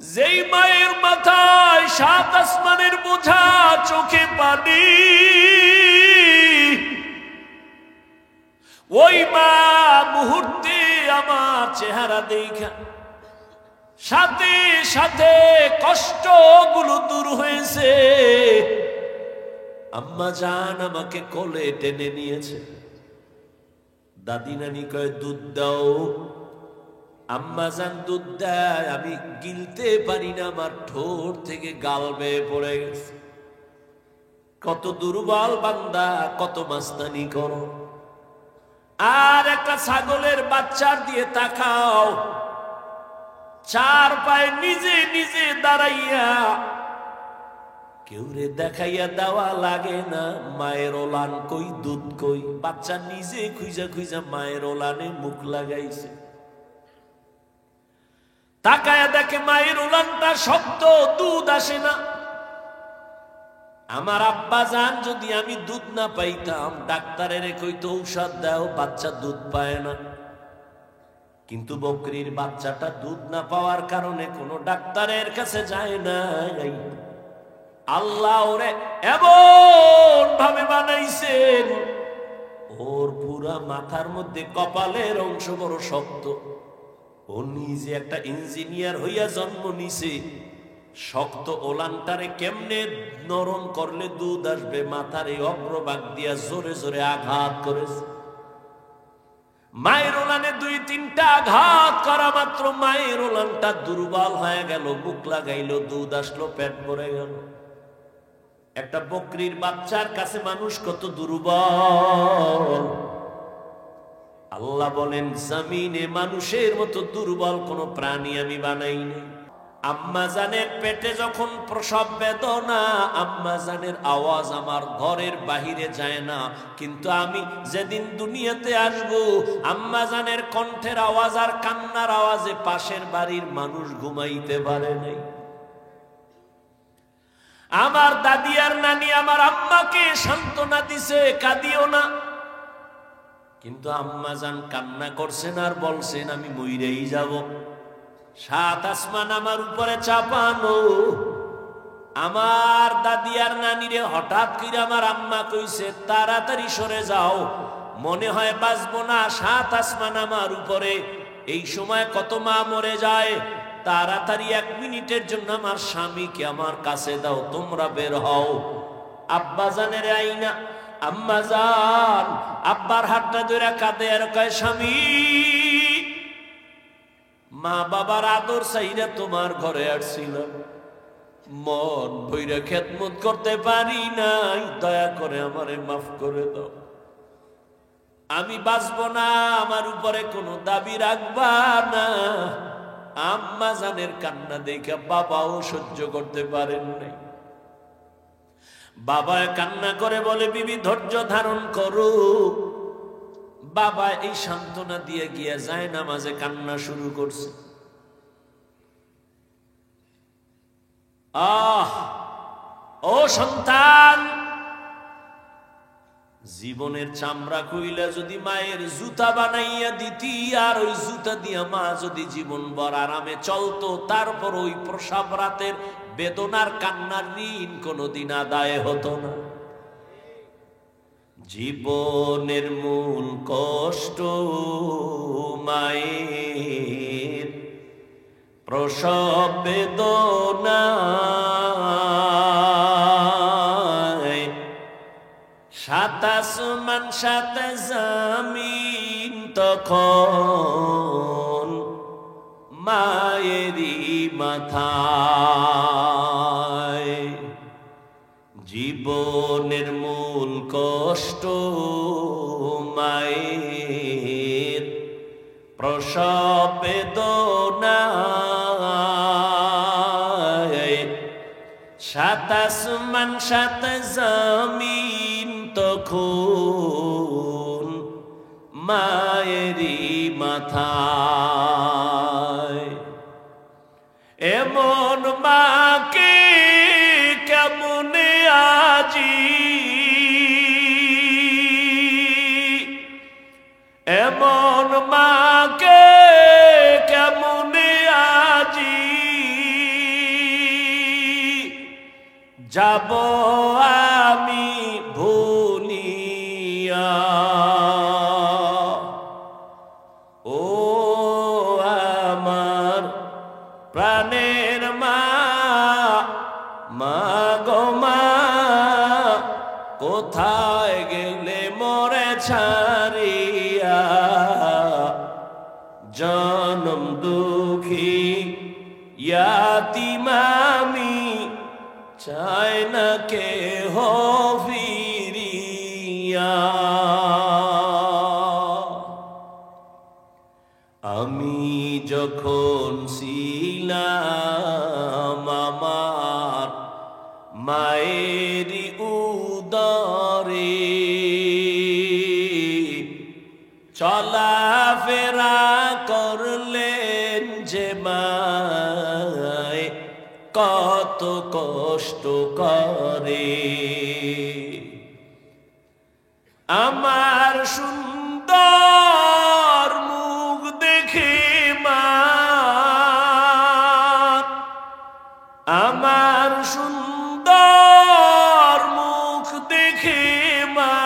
যেই মায়ের মাথায় সাত আসমানের বোঝা, চোখে পানি, ওই মা মুহূর্তে আমার চেহারা দেখা সাথে সাথে কষ্টগুলো দূর হয়েছে। আম্মা জান আমাকে কোলে টেনে নিয়েছে। দাদি নানি কয় দুধ দাও, আম্মা জান দুধ দেয়, আমি গিলতে পারি না, আমার ঠোঁট থেকে গাল বেয়ে পড়ে গেছে। কত দুর্বল বান্দা, কত মাস্তানি করো। আর একটা ছাগলের বাচ্চার দিয়ে তাকাও, চার পায়ে নিজে নিজে দাঁড়াইয়া, কেউ রে দেখাইয়া দেওয়া লাগে না মায়ের ওলান কই, দুধ কই। বাচ্চা নিজে খুঁজা খুঁজা মায়ের ওলানে মুখ লাগাইছে। তাকায়া দেখে মায়ের ওলানটা শক্ত, দুধ আসে না। আমার আব্বা জান যদি আমি দুধ না পাইতাম, ডাক্তারের কইতো ঔষধ দাও, বাচ্চা দুধ পায় না। কিন্তু বকরির বাচ্চাটা দুধ না পাওয়ার কারণে কোনো ডাক্তারের কাছে যায় না। আল্লাহ ওরে এমন ভাবে বানাইছেন, ওর পুরা মাথার মধ্যে কপালের অংশ বড় শক্ত। ও নিজে একটা ইঞ্জিনিয়ার হইয়া জন্ম নিছে। শক্ত ওলানটারে কেমনে নরম করলে দুধ আসবে, মাথার এই অগ্রভাগ দিয়া জোরে জোরে আঘাত করেছে। মায়ের ওলানে দুই তিনটা আঘাত করা মাত্র মায়ের ওলানটা দুর্বল হয়ে গেল, মুখ লাগাইল, দুধ আসলো, পেট ভরে গেল। একটা বকরির বাচ্চার কাছে মানুষ কত দুর্বল। আল্লাহ বলেন জমিনে মানুষের মতো দুর্বল কোন প্রাণী আমি বানাইনি। আম্মা জানের পেটে যখন প্রসব বেদনা, আম্মা জানের আওয়াজ আমার ঘরের বাহিরে যায় না। কিন্তু আমি যেদিন দুনিয়াতে আসব, আম্মা জানের কণ্ঠের আওয়াজ আর কান্নার আওয়াজে পাশের বাড়ির মানুষ ঘুমাইতে পারে নাই। আমার দাদি আর নানি আমার আম্মাকে সান্ত্বনা দিছে, কাঁদিও না। কিন্তু আম্মা জান কান্না করছেন আর বলছেন আমি মইরেই যাব। সাত আসমান আমার উপরে চাপানো। আমার দাদি আর নানিরে হঠাৎ করে আমার আম্মা কইছে তাড়াতাড়ি সরে যাও, মনে হয় বাঁচবো না, সাত আসমান আমার উপরে। এই সময় কত মা মরে যায়। তাড়াতাড়ি 1 মিনিটের জন্য আমার স্বামীকে আমার কাছে দাও, তোমরা বের হও। আব্বা জানের আইনা আম্মা জান আব্বার হাতটা ধরে কাঁদে আর কয় স্বামী, মা বাবার আদর চাইরা তোমার ঘরে আসছিলাম, মন ভইরা খেদমত করতে পারি নাই, দয়া করে আমারে মাফ করে দাও। আমি বাঁচবো না, আমার উপরে কোনো দাবি রাখবা না। আম্মা জানের কান্না দেখে বাবাও সহ্য করতে পারেন নাই। বাবা কান্না করে বলে বিবি ধৈর্য ধারণ করো। বাবা এই সান্ত্বনা দিয়ে গিয়ে যায় নামাজে কান্না শুরু করছে। ও সন্তান, জীবনের চামড়া কইলা যদি মায়ের জুতা বানাইয়া দিতি, আর ওই জুতা দিয়া মা যদি জীবন ভর আরামে চলতো, তারপর ওই প্রসব রাতের বেদনার কান্নার ঋণ কোনদিন আদায় হতো না। জীবনের মূল কষ্ট মায়ের প্রসব বেদনা, সাত আসমান সাত জমিন তখন মায়েরই মাথায়। জীবনের মূল কষ্ট মায়ের প্রসব বেদনা, সাত আসমান সাত জমিন তখন মায়েরই মাথায়। এমন মাকে কেমনে আজি, এমন মাকে কেমনে আজি যাব আমি ভুলিয়া, ও আমার প্রাণের মা, মা গো মা, কোথায় গেলে মোরে ছাড়িয়া, জনম দুঃখী ইয়াতীম আমি, চাই না কেহ ফিরিয়া। আমি যখন ছিলাম আমার মায়ের উদরে, চলাফেরা করলেন যে মায়, কত কষ্ট করে। আমার সুন্দর মুখ দেখে মা, আমার সুন্দর মুখ দেখে মা,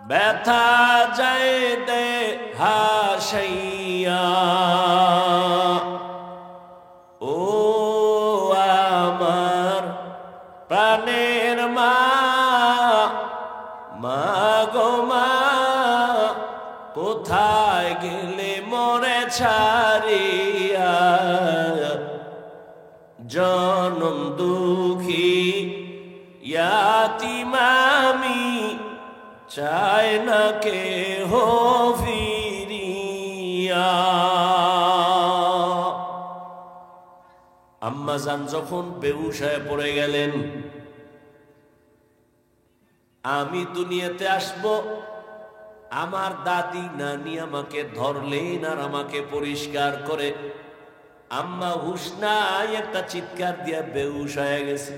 ব্যথা যায় দে হাসাইয়া, ও আমার প্রাণের মা, মা গো মা, কোথায় গেলে মোরে ছাড়িয়া, জনম দুঃখী ইয়াতীম আমি, চাই না কেহ ফিরিয়া। আম্মাজান যখন বেহুশ হয়ে পড়ে গেলেন, আমি দুনিয়াতে আসব, আমার দাদি নানি আমাকে ধরলেন আর আমাকে পরিষ্কার করে, আম্মা হুশ নাই একটা চিৎকার দিয়া বেহুশ হয়ে গেছে।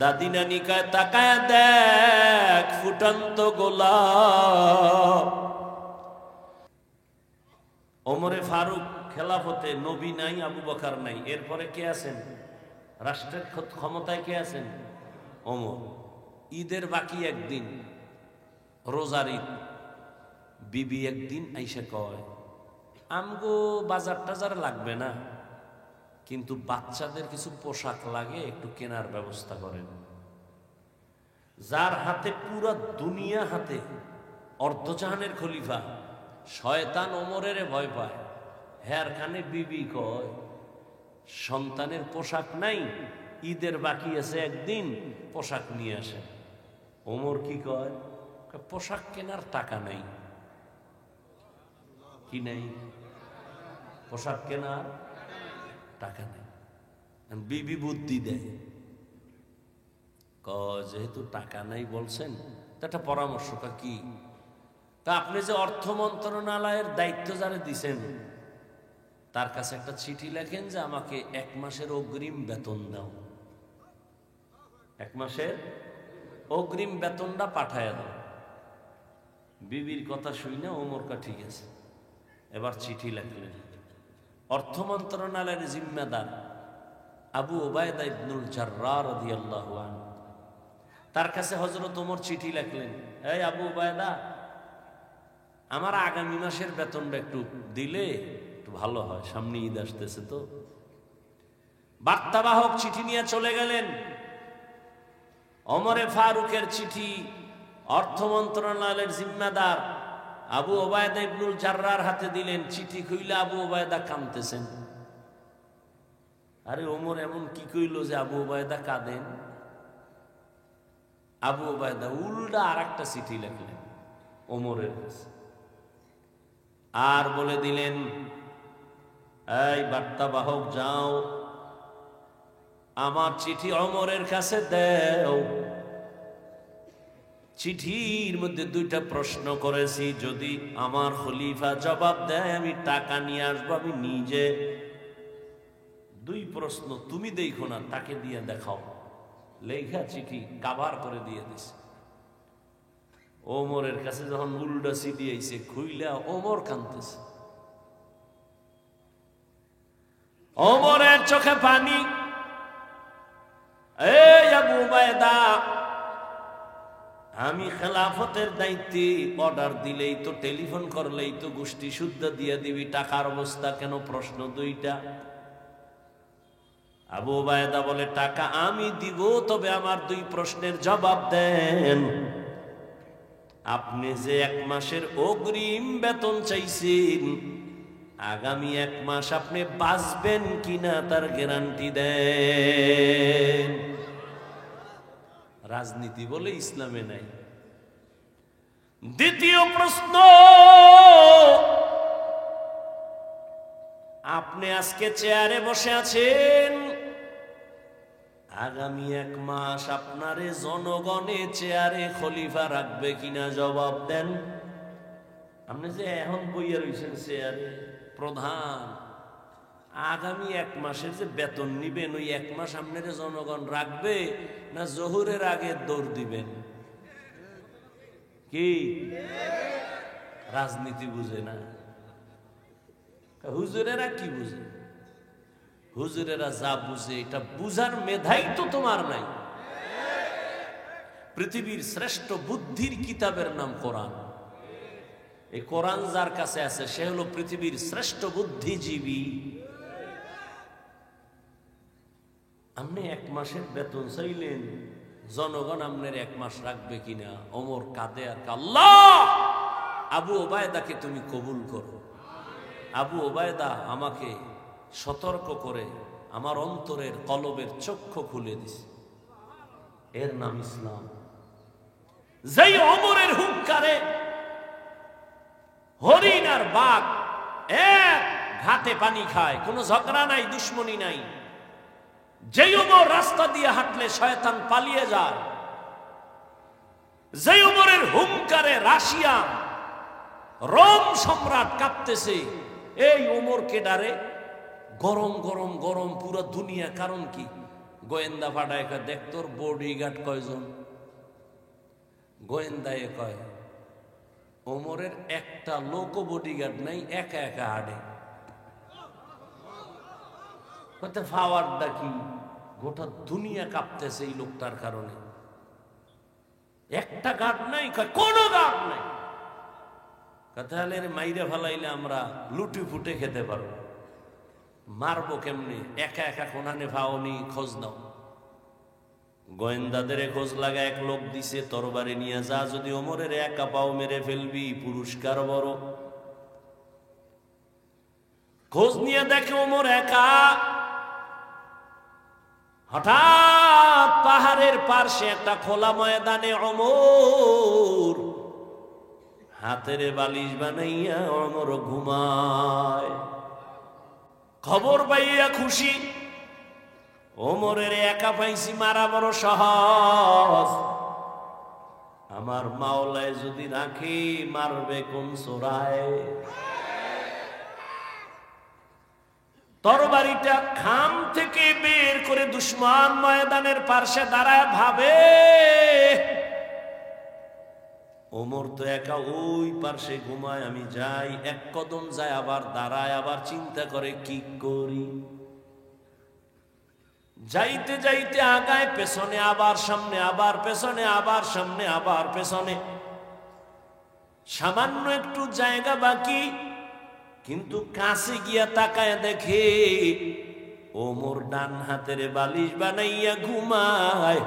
দাদি নানি কয়, তাকায় দেখ ফুটন্ত গোলাপ। ওমরে ফারুক খেলাফতে, নবী নাই, আবু বকর নাই, এরপরে কে আছেন? রাষ্ট্রের ক্ষমতায় কে আছেন? ওমর। ঈদের বাকি একদিন, রোজার ঈদ, বিবি একদিন আইসা কয়, আমগো বাজার টাজার লাগবে না, কিন্তু বাচ্চাদের কিছু পোশাক লাগে, একটু কেনার ব্যবস্থা করেন। যার হাতে পুরা দুনিয়া হাতে, অর্ধজাহানের খলিফা, শয়তান ওমরের ভয় পায়। হ্যার খানে বিবি কয়, সন্তানের পোশাক নাই, ঈদের বাকি আছে একদিন, পোশাক নিয়ে আসে। ওমর কি কয়? পোশাক কেনার টাকা নাই। কি নাই? পোশাক কেনার টাকা নেই। বিবি বুদ্ধি দেয়, যেহেতু টাকা নাই বলছেন, একটা পরামর্শ। কি? তা আপনি যে অর্থ মন্ত্রণালয়ের দায়িত্ব যারা দিছেন, তার কাছে একটা চিঠি লেখেন যে আমাকে 1 মাসের অগ্রিম বেতন দাও, 1 মাসের অগ্রিম বেতনটা পাঠায় দাও। বিবির কথা শুই না ওমরকা ঠিক আছে, এবার চিঠি লেখলেন। অর্থ মন্ত্রণালয়ের জিম্মেদার আবু ওবায়দা ইবনুল জাররার রাদিয়াল্লাহু আনহু, তার কাছে হযরত ওমর চিঠি লেখলেন, এই আবু ওবায়দা, আমার আগামী মাসের বেতনটা একটু দিলে একটু ভালো হয়, সামনে ঈদ আসতেছে তো। বার্তাবাহক চিঠি নিয়ে চলে গেলেন। ওমরে ফারুকের চিঠি অর্থ মন্ত্রণালয়ের জিম্মেদার আবু ওবায়দা ইবনুল জাররার হাতে দিলেন। চিঠি খুইলে আবু ওবায়দা কাঁদতেছেন। আরে ওমর এমন কি কইল যে আবু ওবায়দা কাঁদেন? আবু ওবায়দা উল্টা আর একটা চিঠি লেখলেন ওমরের কাছে, আর বলে দিলেন, এই বার্তাবাহক যাও, আমার চিঠি ওমরের কাছে দেও। চিঠির মধ্যে 2টা প্রশ্ন করেছি, যদি আমার খলিফা জবাব দেয় আমি টাকা নিয়ে আসবো, আমি নিজে। 2 প্রশ্ন, তুমি দেখো না, তাকে দিয়ে দেখাও। লেখা চিঠি কাভার করে দিয়ে দিছে। ওমরের কাছে যখন উল্টা চিঠি আইছে, খুইলা ওমর কাঁদতেছে। ওমরের চোখে পানি, এই আবু উবায়দা, আমি খেলাফতের দায়িত্বে, অর্ডার দিলেই তো, টেলিফোন করলেই তো গোষ্ঠী শুদ্ধ দিয়ে দিবি, টাকার অবস্থা কেন? প্রশ্ন দুইটা। আবু উবায়দা বলে, টাকা আমি দিব, তবে আমার দুই প্রশ্নের জবাব দেন। আপনি যে 1 মাসের অগ্রিম বেতন চাইছেন, আগামী 1 মাস আপনি বাঁচবেন কিনা তার গ্যারান্টি দেন। রাজনীতি বলে ইসলামে নাই। দ্বিতীয় প্রশ্ন, আপনি আজকে চেয়ারে বসে আছেন, আগামী 1 মাস আপনারে জনগণে চেয়ারে খলিফা রাখবে কিনা? জবাব দেন। আপনি যে এখন বইয়া রয়েছেন চেয়ারে প্রধান, আগামী 1 মাসের যে বেতন নিবেন, ওই 1 মাস আপনারে জনগণ রাখবে না জোহরের আগে দৌড় দিবেন? কি রাজনীতি বুঝে না? হুজুরেরা কি বুঝে? হুজুরেরা যা বুঝে, এটা বুঝার মেধাই তো তোমার নাই। পৃথিবীর শ্রেষ্ঠ বুদ্ধির কিতাবের নাম কোরআন। এই কোরআন যার কাছে আছে, সে হলো পৃথিবীর শ্রেষ্ঠ বুদ্ধিজীবী। আপনি 1 মাসের বেতন চাইলেন, জনগণ আপনার 1 মাস রাখবে কিনা? ওমর কাঁদে আর আল্লাহ, আবু ওবায়দাকে তুমি কবুল করো। আবু ওবায়দা আমাকে সতর্ক করে আমার অন্তরের কলবের চক্ষু খুলে দিছে। এর নাম ইসলাম। যেই ওমরের হুঙ্কারে হরিণ আর বাঘ এক ঘাটে পানি খায়, কোনো ঝগড়া নাই, দুশ্মনী নাই। যেই ওমর রাস্তা দিয়ে হাঁটলে শয়তান পালিয়ে যায়, যেই ওমরের হুঙ্কারে রাশিয়া রোম সম্রাট কাঁপতেছে, এই ওমরকে ডারে গরম গরম গরম পুরো দুনিয়া। কারণ কি? গোয়েন্দা ফাটায় কয়, দেখ তোর বডিগার্ড কয়জন? গোয়েন্দায় কয়, ওমরের একটা লোক বডিগার্ড নাই, একা একা হাঁটে। ফাওয়ারটা কি? গোটা দুনিয়া কাঁপতেছে এই লোকটার কারণে। একটা গার্ড নাই, কোনো গার্ড নাই। তাহলে মাইরে ফেলাইলে আমরা লুটি ফুটে খেতে পারবো। মারবো কেমনে? একা একা কোনানে ফাওনি, খোঁজ নাও। গোয়েন্দাদের খোঁজ লাগা এক লোক দিছে, তরবারি নিয়ে যা, যদি ওমরের একা পাও মেরে ফেলবি, পুরস্কার বড়। খোঁজ নিয়ে দেখে ওমর একা। হঠাৎ পাহাড়ের পার্শ্বে একটা খোলা ময়দানে ওমর হাতের বালিশ বানাইয়া ওমর ঘুমায়। খবর পাইয়া খুশি, ওমরের একা পাইছি, মারা বড় সহজ। আমার মাওলায় যদি রাখি, মারবে কোন চোরায়? তরবারিটা খাম থেকে বের করে দুশ্মন ময়দানের পার্শ্বে দাঁড়ায় ভাবে, ওমর তো একা ওই পার্শ্বে ঘুমায়, আমি যাই। 1 কদম যায়, আবার দাঁড়ায়, আবার চিন্তা করে কি করি। যাইতে যাইতে আগায়, পেছনে, আবার সামনে, আবার পেছনে, আবার সামনে, আবার পেছনে। সামান্য একটু জায়গা বাকি, কিন্তু কাছে গিয়া তাকায় দেখে ওমর ডান হাতের বালিশ বানাইয়া ঘুমায়।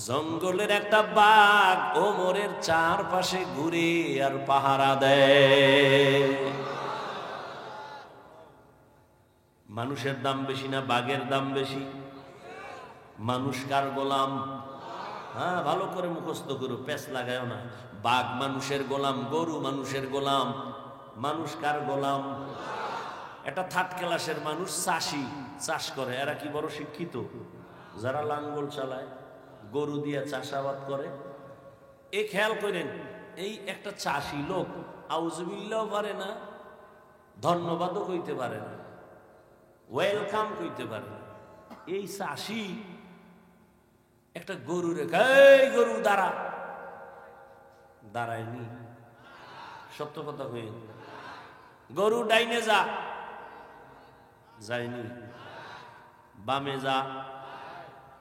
জঙ্গলের একটা বাঘ ওমরের চারপাশে ঘুরে আর পাহারা দেয়। মানুষের দাম বেশি না বাঘের দাম বেশি? মানুষ কার গোলাম? হ্যাঁ, ভালো করে মুখস্থ করো, পেছ লাগায় না। বাঘ মানুষের গোলাম, গরু মানুষের গোলাম। মানুষ কার গোলাম? একটা 3rd ক্লাসের মানুষ চাষি, চাষ করে। এরা কি বড় শিক্ষিত? যারা লাঙ্গল চালায়, গরু দিয়ে চাষাবাদ করে। এই খেয়াল করেন, এই একটা চাষি লোক আউযুবিল্লাহ পারে না, ধন্যবাদও কইতে পারে না, ওয়েলকাম কইতে পারে না। এই চাষি একটা গরু রেখে, এই গরু দাঁড়া, দাঁড়ায়নি। সত্য কথা কই, গরু ডাইনে যা, যায়নি। বামে যা,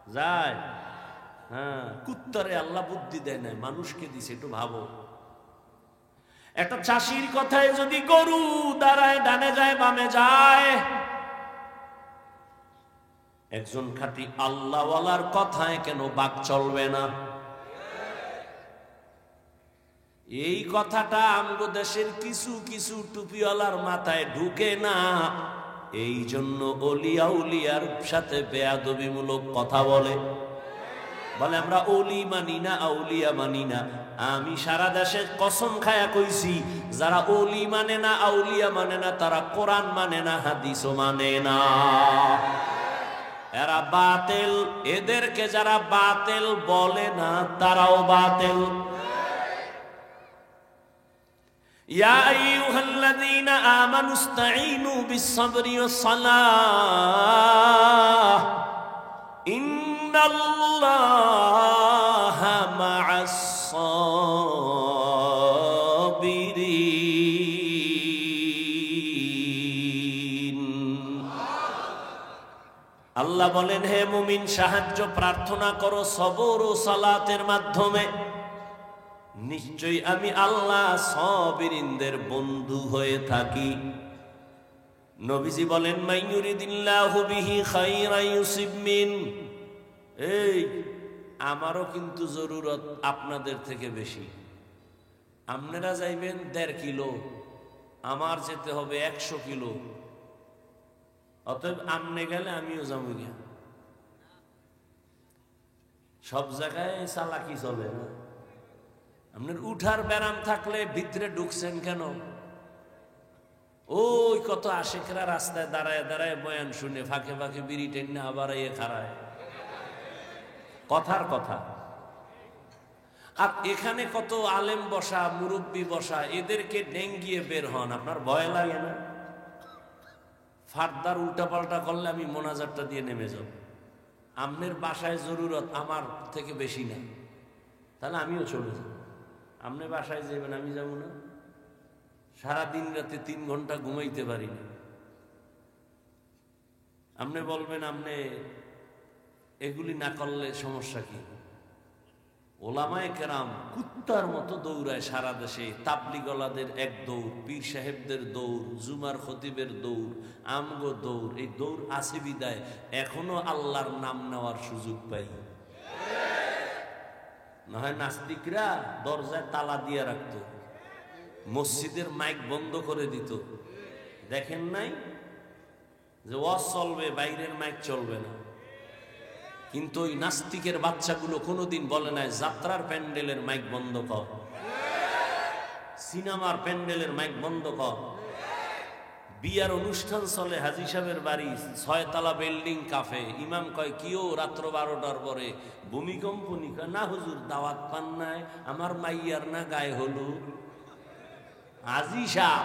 যায়? হ্যাঁ, কুত্তারে আল্লাহ বুদ্ধি দেয় না, মানুষকে দিছে, একটু ভাবো। একটা চাষির কথায় যদি গরু দাঁড়ায়, ডানে যায় বামে যায়, একজন খাঁটি আল্লাহওয়ালার কথায় কেন বাক চলবে না? এই কথাটা আমগো দেশের কিছু কিছু টুপিওয়ালার মাথায় ঢুকে না, এই জন্য অলিয়া উলিয়ার সাথে বেয়াদবিমূলক কথা বলে। আমরা অলি মানি না, আউলিয়া মানি না। আমি সারা দেশে কসম খায়া কইছি, যারা অলি মানে না, আউলিয়া মানে না, তারা কোরআন মানে না, হাদিসও মানে না। এরা বাতিল। এদেরকে যারা বাতিল বলে না, তারাও বাতিল। ইয়া আইয়ুহাল্লাযীনা আমানু ইসতাঈনু বিস-সাবরি ওয়াস-সালাহ ইন্নাল্লাহা মা'আস-সাবিরিন। আল্লাহ বলেন, হে মুমিন, সাহায্য প্রার্থনা করো সবর ও সালাতের মাধ্যমে, নিশ্চয়ই আমি আল্লাহ সাবিরিনদের বন্ধু হয়ে থাকি। নবীজি বলেন, মাইয়ুরিদিল্লাহু বিহি খাইরান ইউসিব মিন। এই আমারও কিন্তু জরুরত আপনাদের থেকে বেশি। আপনারা যাইবেন 1.5 কিলো, আমার যেতে হবে 100 কিলো। অতএব আমনে গেলে আমিও যাবো গিয়া। সব জায়গায় চালাকি চলে না। আপনার উঠার ব্যারাম থাকলে ভিতরে ঢুকছেন কেন? ওই কত আশেকরা রাস্তায় দাঁড়ায় দাঁড়ায় বয়ান শুনে ফাঁকে ফাঁকে বিড়ি টেনে আবার এ খাড়ায়, কথার কথা। আর এখানে কত আলেম বসা, মুরব্বী বসা, এদেরকে ডেঙ্গিয়ে বের হন, আপনার ভয় লাগে না? ফারদার উল্টা পাল্টা করলে আমি মোনাজাতটা দিয়ে নেমে যাব। আমনের বাসায় জরুরত আমার থেকে বেশি না, তাহলে আমিও চলে যাব। আপনি বাসায় যাবেন, আমি যাব না? সারাদিন রাতে 3 ঘন্টা ঘুমাইতে পারি না। আপনি বলবেন আপনি এগুলি না করলে সমস্যা কি? ওলামায়ে কেরাম কুত্তার মতো দৌড়ায় সারা দেশে। তাবলিগওয়ালাদের এক দৌড়, পীর সাহেবদের দৌড়, জুমার খতিবের দৌড়, আমগো দৌড়। এই দৌড় আছে বিদায় এখনো আল্লাহর নাম নেওয়ার সুযোগ পাই। না হয় নাস্তিকরা দরজায় তালা দিয়ে রাখত, মসজিদের মাইক বন্ধ করে দিত। দেখেন নাই যে ওয়াজ চলবে, বাইরের মাইক চলবে না। কিন্তু ওই নাস্তিকের বাচ্চাগুলো কোনোদিন বলে নাই যাত্রার প্যান্ডেলের মাইক বন্ধ কর, সিনেমার প্যান্ডেলের মাইক বন্ধ কর। বিয়ার অনুষ্ঠান চলে, হাজী সাহেবের বাড়ি, 6 তলা বিল্ডিং, কাফে। ইমাম কয় কিও রাত্র 12টার পরে ভূমিকম্প নিকা? না হুজুর, দাওয়াত পান নাই, আমার মাইয়ার না গায়ে হলুদ। হাজী সাহেব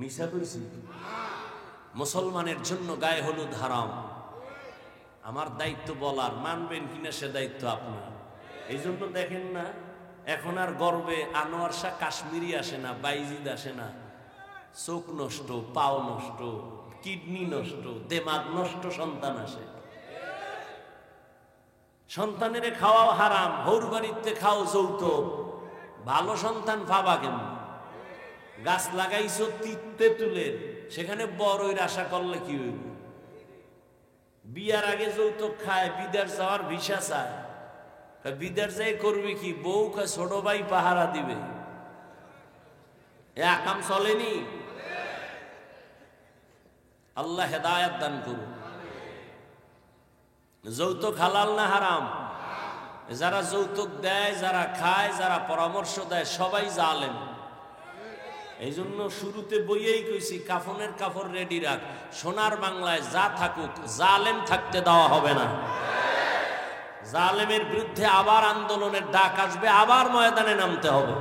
মিশা করছি। মুসলমানের জন্য গায়ে হলুদ হারাম। আমার দায়িত্ব বলার, মানবেন কিনা সে দায়িত্ব আপনার। এই জন্য দেখেন না এখন আর গর্বে আনোয়ার শাহ কাশ্মীরি আসে না, বাইজিদ আসে না। চোখ নষ্ট, পাও নষ্ট, কিডনি নষ্ট, দেমাগ নষ্ট সন্তান আসে। সন্তানের খাওয়াও হারাম, হৌর বাড়িতে খাও যৌতুক। ভালো সন্তান পাবা কেন? গাছ লাগাইছো তেঁতুলের, সেখানে বড়ইর আশা করলে কি হইব? বিয়ার আগে যৌতুক খায়, বিদেশ যাওয়ার ভিসা চায়। বিদেশ যাই করবি কি? বউ খায় ছোট ভাই পাহারা দিবে। এ আকাম চলেনি। আল্লাহ হেদায়েত দান করুন। যৌতুক হালাল না হারাম? যারা যৌতুক দেয়, যারা খায়, যারা পরামর্শ দেয়, সবাই জালেম। এই জন্য শুরুতে বইয়েই কইছি, কাফনের কাপড় রেডি রাখ। সোনার বাংলায় যা থাকুক, জালেম থাকতে দেওয়া হবে না। জালেমের বিরুদ্ধে আবার আন্দোলনের ডাক আসবে, আবার ময়দানে নামতে হবে।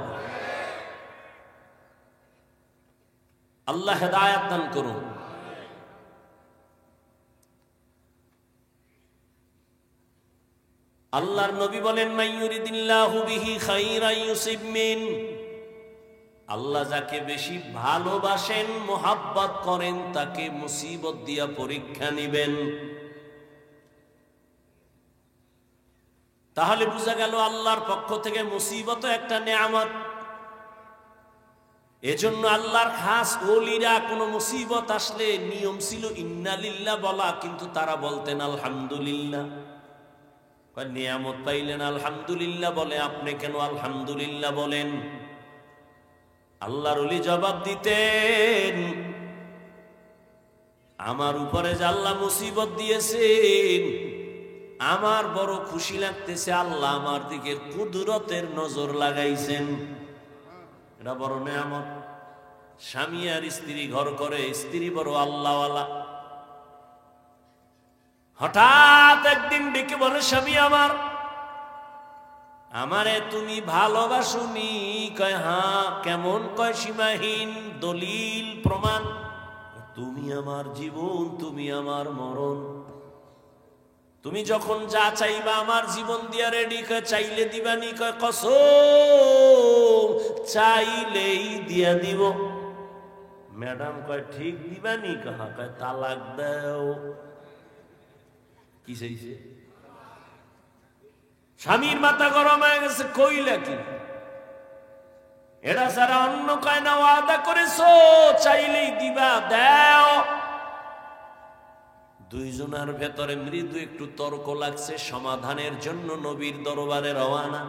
আল্লাহ হেদায়েত দান করুন। আল্লাহর নবী বলেন, মাইয়ুরিদিল্লাহু বিহি খাইরান ইউসিব মিন। আল্লাহ যাকে বেশি ভালোবাসেন, মোহাব্বত করেন, তাকে মুসিবত দিয়া পরীক্ষা নিবেন। তাহলে বোঝা গেল আল্লাহর পক্ষ থেকে মুসিবত একটা নেয়ামত। এজন্য আল্লাহর খাস ওলিরা কোন মুসিবত আসলে নিয়ম ছিল ইন্না লিল্লাহ বলা, কিন্তু তারা বলতেন আলহামদুলিল্লাহ। নিয়ামত পাইলেন আলহামদুলিল্লাহ বলে, আপনি কেন আলহামদুলিল্লাহ বলেন? আল্লাহর ওলি জবাব দিতেন, আমার উপরে যে আল্লাহ মুসিবত দিয়েছেন, আমার বড় খুশি লাগতেছে, আল্লাহ আমার দিকে কুদরতের নজর লাগাইছেন। এটা বড় নেয়ামত। স্বামী আর স্ত্রী ঘর করে, স্ত্রী বড় আল্লাহওয়ালা। হঠাৎ একদিন ডেকে বলে, স্বামী আমারে তুমি ভালোবাসুনি? কয় হ্যাঁ। কেমন? কয় সীমাহীন, দলিল প্রমাণ। তুমি আমার জীবন, তুমি আমার মরণ, তুমি যখন যা চাইবা আমার জীবন দিয়া রেডি। কয় চাইলে দিবানি? কয় কসম, চাইলেই দিয়া দিব। ম্যাডাম কয় ঠিক দিবানি? কয় তালাক দাও। কি চাইছে? স্বামীর মাথা গরম হয়ে গেছে, কইলা কি? এটা সারা অন্য কয় না, ওয়াদা করেছো চাইলেই দিবা, দাও। দুইজনের ভেতরে মৃদু একটু তর্ক লাগছে, সমাধানের জন্য নবীর দরবারে রওয়ানা।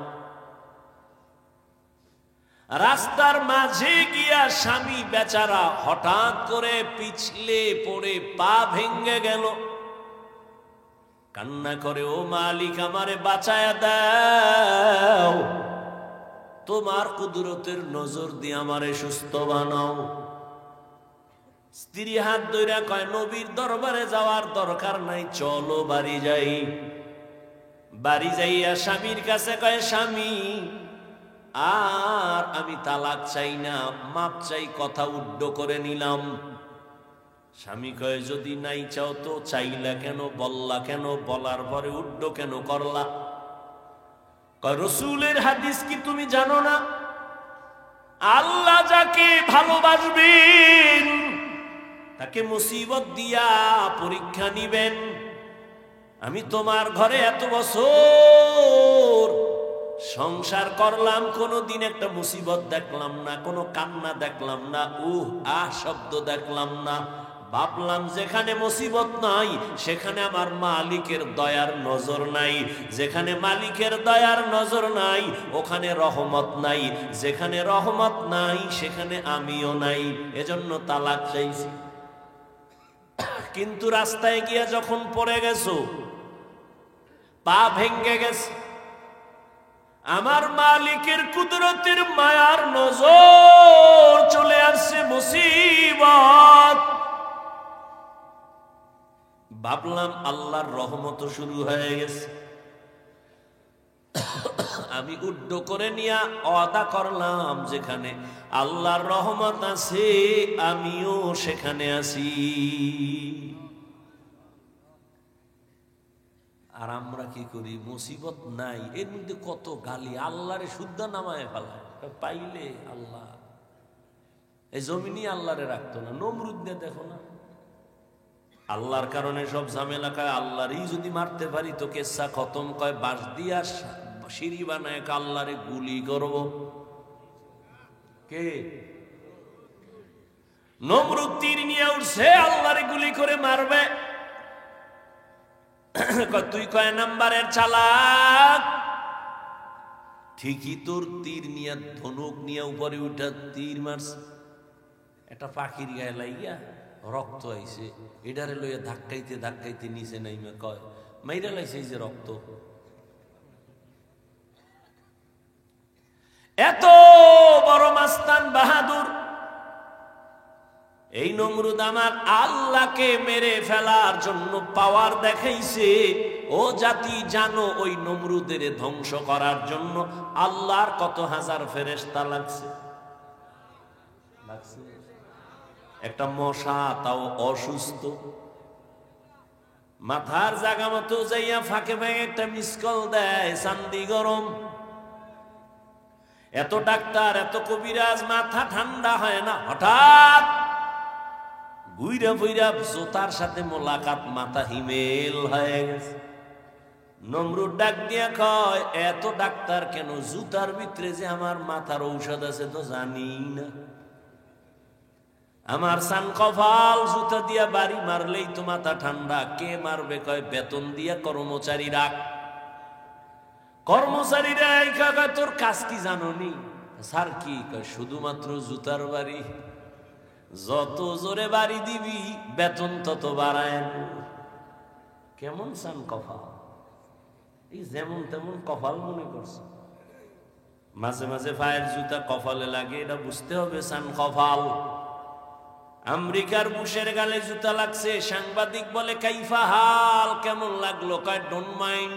রাস্তার মাঝে গিয়া স্বামী বেচারা হঠাৎ করে পিছলে পড়ে পা ভেঙে গেল। কান্না করে, ও মালিক আমারে বাঁচায়া দাও, তোমার কুদরতের নজর দিয়ে আমারে সুস্থ বানাও। স্ত্রী হাত ধইরা কয়, নবীর দরবারে যাওয়ার দরকার নাই, চলো বাড়ি যাই। বাড়ি যাইয়া স্বামীর কাছে কয়, স্বামী আর আমি তালাক চাই না, মাপ চাই, কথা উড্ড করে নিলাম। স্বামী কয়, যদি নাই চাও তো চাইলা কেন, বললা কেন, বলার পরে উড্ড কেন করলা? কয়, রাসূলের হাদিস কি তুমি জানো না? আল্লাহ যাকে ভালোবাসবেন তাকে মুসিবত দিয়া পরীক্ষা নিবেন। আমি তোমার ঘরে এত বছর সংসার করলাম, কোনোদিন একটা মুসিবত দেখলাম না, কোনো কান্না দেখলাম না, শব্দ দেখলাম না। ভাবলাম যেখানে মুসিবত নাই সেখানে আমার মালিকের দয়ার নজর নাই, যেখানে মালিকের দয়ার নজর নাই ওখানে রহমত নাই, যেখানে রহমত নাই সেখানে আমিও নাই, এজন্য তালাক চাইছি। কিন্তু রাস্তায় গিয়া যখন পড়ে গেছো, পা ভেঙ্গে গেছে, আমার মালিকের কুদরতের মায়ার নজর চলে আসছে, মুসিবত। ভাবলাম আল্লাহর রহমত শুরু হয়ে গেছে। আমি উড্ড করে নিয়া ওয়াদা করলাম, যেখানে আল্লাহর রহমত আছে আমিও সেখানে আছি। আর আমরা কি করি? মুসিবত নাই, এর মধ্যে কত গালি, আল্লাহরে শুদ্ধ নামায় ফেলায়। পাইলে আল্লাহ, এই জমিনই আল্লাহরে রাখতো না। নমরুদ নিয়ে দেখো না, আল্লাহর কারণে সব ঝামেলা। খায় আল্লাহরই যদি মারতে পারি তো কেসা খতম। কয় বাঁশ দিয়া সিঁড়ি বানায় আল্লাহরে গুলি করব। কে? নমরুদ তীর নিয়ে উঠছে, আল্লাহরে গুলি করে মারবে। তুই কয় নাম্বারের চালাক? ঠিকই তোর তীর নিয়ে, ধনুক নিয়ে উপরে উঠা তীর মারছে, একটা পাখির গায়ে লাইয়া রক্ত আইছে, এটারে লইয়া ধাক্কাইতে ধাক্কাইতে নিচে নাইমা কয় মাইরা লাইছে এই যে রক্ত। এত বড় মাস্তান বাহাদুর এই নমরুদ আমার আল্লাহকে মেরে ফেলার জন্য পাওয়ার দেখাইছে। ও জাতি জানো, ওই নমরুদের ধ্বংস করার জন্য আল্লাহর কত হাজার ফেরেশতা লাগছে। একটা মশা তাও অসুস্থ, মাথার জায়গা মতো যাইয়া ফাঁকে ফাঁকে একটা মিসকল দেয়, চান্দি গরম। এত ডাক্তার, এত কবিরাজ, মাথা ঠান্ডা হয় না। হঠাৎ ঘুইরা ফুইরা জোতার সাথে মোলাকাত, মাথা হিমেল হয়ে গেছে। নমরুদ ডাক দিয়া কয়, এত ডাক্তার কেন? জুতার ভিতরে যে আমার মাথার ঔষধ আছে তো জানি না। আমার সান কপাল, জুতা দিয়া বাড়ি মারলেই তো মাথা ঠান্ডা। কে মারবে? কয় বেতন দিয়া কর্মচারী রাখ। কর্মচারীরা কয় তোর কাজ কি জানোনি? স্যার কি? কয় শুধুমাত্র জুতার বাড়ি, যত জোরে বাড়ি দিবি বেতন তত বাড়ায়। কেমন সান কপাল! এই যেমন তেমন কপাল মনে করছে। মাঝে মাঝে পায়ের জুতা কপালে লাগে, এটা বুঝতে হবে সান কপাল। আমেরিকার বুশের গালে জুতা লাগছে। সাংবাদিক বলে কাইফা হাল, কেমন লাগলো? কয় ডোন্ট মাইন্ড,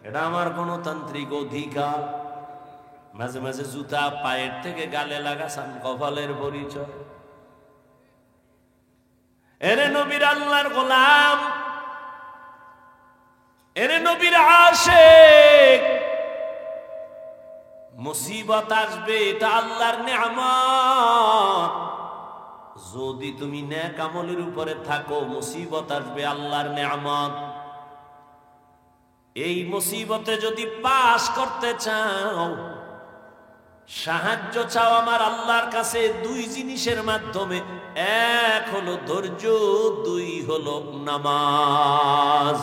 এটা আমার গণতান্ত্রিক অধিকার। মাঝে মাঝে জুতা পায়ের থেকে গালে লাগা সান কপালের পরিচয়। এরে নবীর আল্লাহর গোলাম, এরে নবীর আশিক, মুসিবত আসবে, এটা আল্লাহর নিয়ামত। যদি তুমি নেক আমলের উপরে থাকো, মুসিবত আসবে, আল্লাহর নিয়ামত। এই মুসিবতে যদি পাস করতে চাও, সাহায্য চাও আমার আল্লাহর কাছে দুই জিনিসের মাধ্যমে। এক হলো ধৈর্য, দুই হলো নামাজ।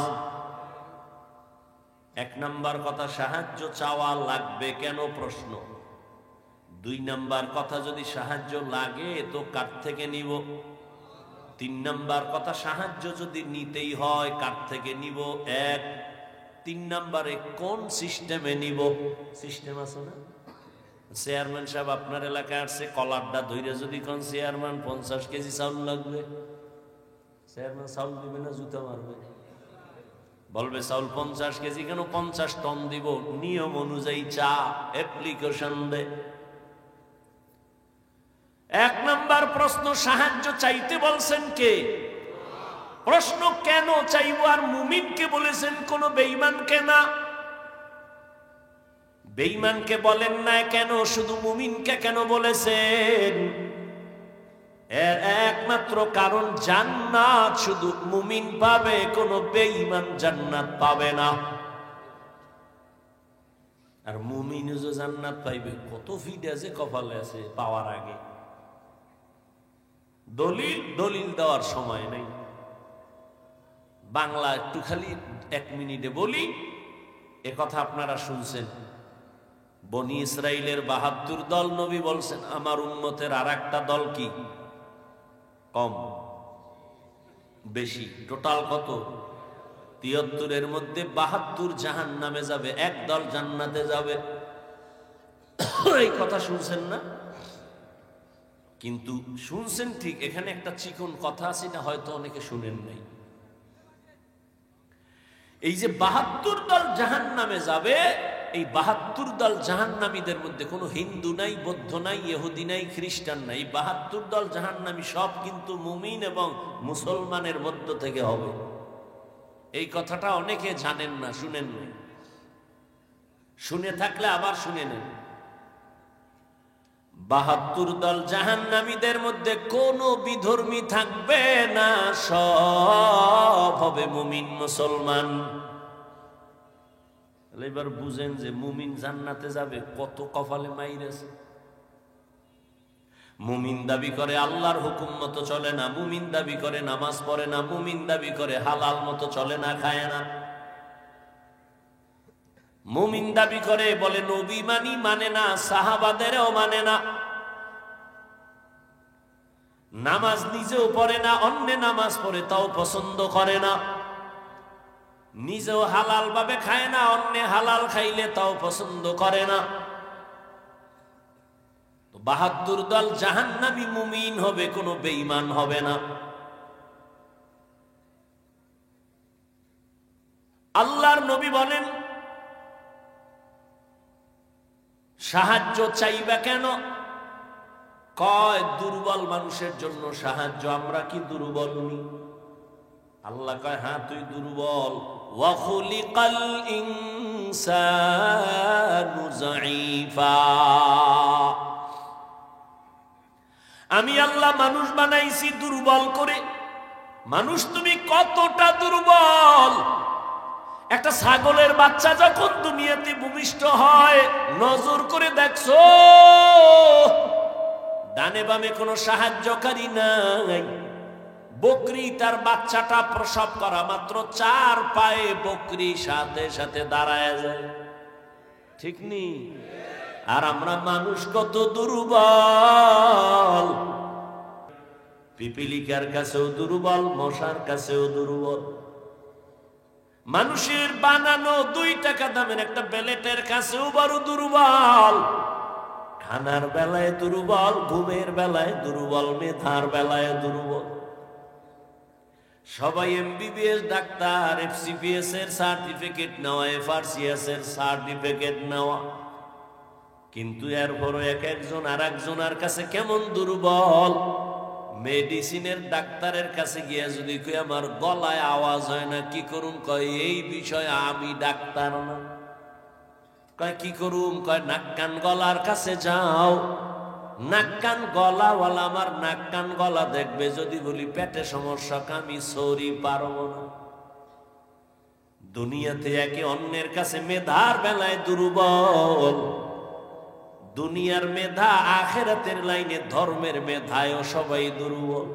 এক নাম্বার কথা, সাহায্য চাওয়া লাগবে কেন? প্রশ্ন। দুই নাম্বার কথা, যদি সাহায্য লাগে তো কার থেকে নিব? তিন নাম্বার কথা, সাহায্য যদি নিতেই হয় কার থেকে নিব? এক। তিন নাম্বারে কোন সিস্টেমে নিব? সিস্টেম আছে না? চেয়ারম্যান সাহেব আপনার এলাকায় আসছে, কলারটা ধৈর্য যদি কোন চেয়ারম্যান 50 কেজি চাউল লাগবে, চেয়ারম্যান চাউল দিবে না জুতা মারবে? বলবে চাউল 50 কেজি কেন, 50 টন দিব। নিয়ম অনুযায়ী চা অ্যাপ্লিকেশন দে। এক নাম্বার প্রশ্ন, সাহায্য চাইতে বলছেন কে? প্রশ্ন কেন চাইব? আর মুমিনকে বলেছেন, কোন বেঈমানকে না। বেঈমানকে বলেন না কেন, শুধু মুমিনকে কেন বলেছেন? এর একমাত্র কারণ, জান্নাত শুধু মুমিন পাবে, কোন বেঈমান জান্নাত পাবে না। আর মুমিনও যে জান্নাত পাইবে, কত ফিডা যে কপালে আছে পাওয়ার আগে। দলিল দেওয়ার সময় নেই, বাংলা একটু খালি 1 মিনিটে বলি। একথা আপনারা শুনছেন, বনি ইসরাইলের 72 দল, নবী বলছেন আমার উম্মতের আর একটা দল কি? কম বেশি? টোটাল কত? 73। এর মধ্যে 72 জাহান্নামে যাবে, এক দল জান্নাতে যাবে। এই কথা শুনছেন না? কিন্তু শুনছেন ঠিক, এখানে একটা চিকন কথা আছে, এটা হয়তো অনেকে শুনেন নাই। এই যে 72 দল জাহান্নামে যাবে, এই 72 দল জাহান্নামীদের মধ্যে কোনো হিন্দু নাই, বৌদ্ধ নাই, ইহুদি নাই, খ্রিস্টান নাই। 72 দল জাহান্নামী সব কিন্তু মুমিন এবং মুসলমানের মধ্য থেকে হবে। এই কথাটা অনেকে জানেন না, শুনেন নাই। শুনে থাকলে আবার শুনে নেন। 72 দল জাহান্নামীদের মধ্যে কোনো বিধর্মী থাকবে না, সব হবে মুমিন মুসলমান। এবার বুঝেন যে মুমিন জান্নাতে যাবে, কত কপালে মাইরেছে। মুমিন দাবি করে আল্লাহর হুকুম মতো চলে না, মুমিন দাবি করে নামাজ পড়ে না, মুমিন দাবি করে হালাল মতো চলে না, খায় না। মুমিন দাবি করে বলে নবী মানি, মানে না, সাহাবাদেরও মানে না। নামাজ নিজেও পড়ে না, অন্য নামাজ পড়ে তাও পছন্দ করে না। নিজেও হালাল ভাবে খায় না, অন্য হালাল খাইলে তাও পছন্দ করে না। 72 দল জাহান্নামী মুমিন হবে, কোনো বেঈমান হবে না। আল্লাহর নবী বলেন সাহায্য চাইবা কেন? কয় দুর্বল মানুষের জন্য সাহায্য। আমরা কি দুর্বল নি? আল্লাহ কয় হ্যাঁ তুই দুর্বল। ওয়া খুলিকাল ইনসানু যায়ীফা। আমি আল্লাহ মানুষ বানাইছি দুর্বল করে। মানুষ তুমি কতটা দুর্বল! একটা ছাগলের বাচ্চা যখন দুনিয়াতে ভূমিষ্ঠ হয়, নজর করে দেখছো ডানে বামে কোনো সাহায্যকারী নাই। বকরি তার বাচ্চাটা প্রসব করা মাত্র 4 পায়ে বকরি সাথে সাথে দাঁড়ায় যায়, ঠিক নেই? আর আমরা মানুষ কত দুর্বল! পিপিলিকার কাছেও দুর্বল, মশার কাছেও দুর্বল। মানুষের বানানো 2 টাকা দামের একটা বেলেটের কাছেও বড় দুর্বল। খানার বেলায় দুর্বল, ঘুমের বেলায় দুর্বল, মেধার বেলায় দুর্বল। সবাই এমবিবিএস ডাক্তার, এফসিপিএস এর সার্টিফিকেট নেওয়া, এফআরসিএস এর সার্টিফিকেট নেওয়া, কিন্তু এরপরও এক একজন আর একজনের কাছে কেমন দুর্বল। মেডিসিনের ডাক্তারের কাছে গিয়ে যদি কই আমার গলায় আওয়াজ হয় না, কি করুম? কয় এই বিষয়ে আমি ডাক্তার না। কয় কি করুম? কয় নাক কান গলার কাছে যাও। নাক কান গলাওয়ালা আমার নাক কান গলা দেখবে, যদি বলি পেটে সমস্যা, আমি সরি পারবো না। দুনিয়াতে একে অন্যের কাছে মেধার বেলায় দুর্বল। দুনিয়ার মেধা, আখিরাতের লাইনে ধর্মের মেধায়ও সবাই দুর্বল।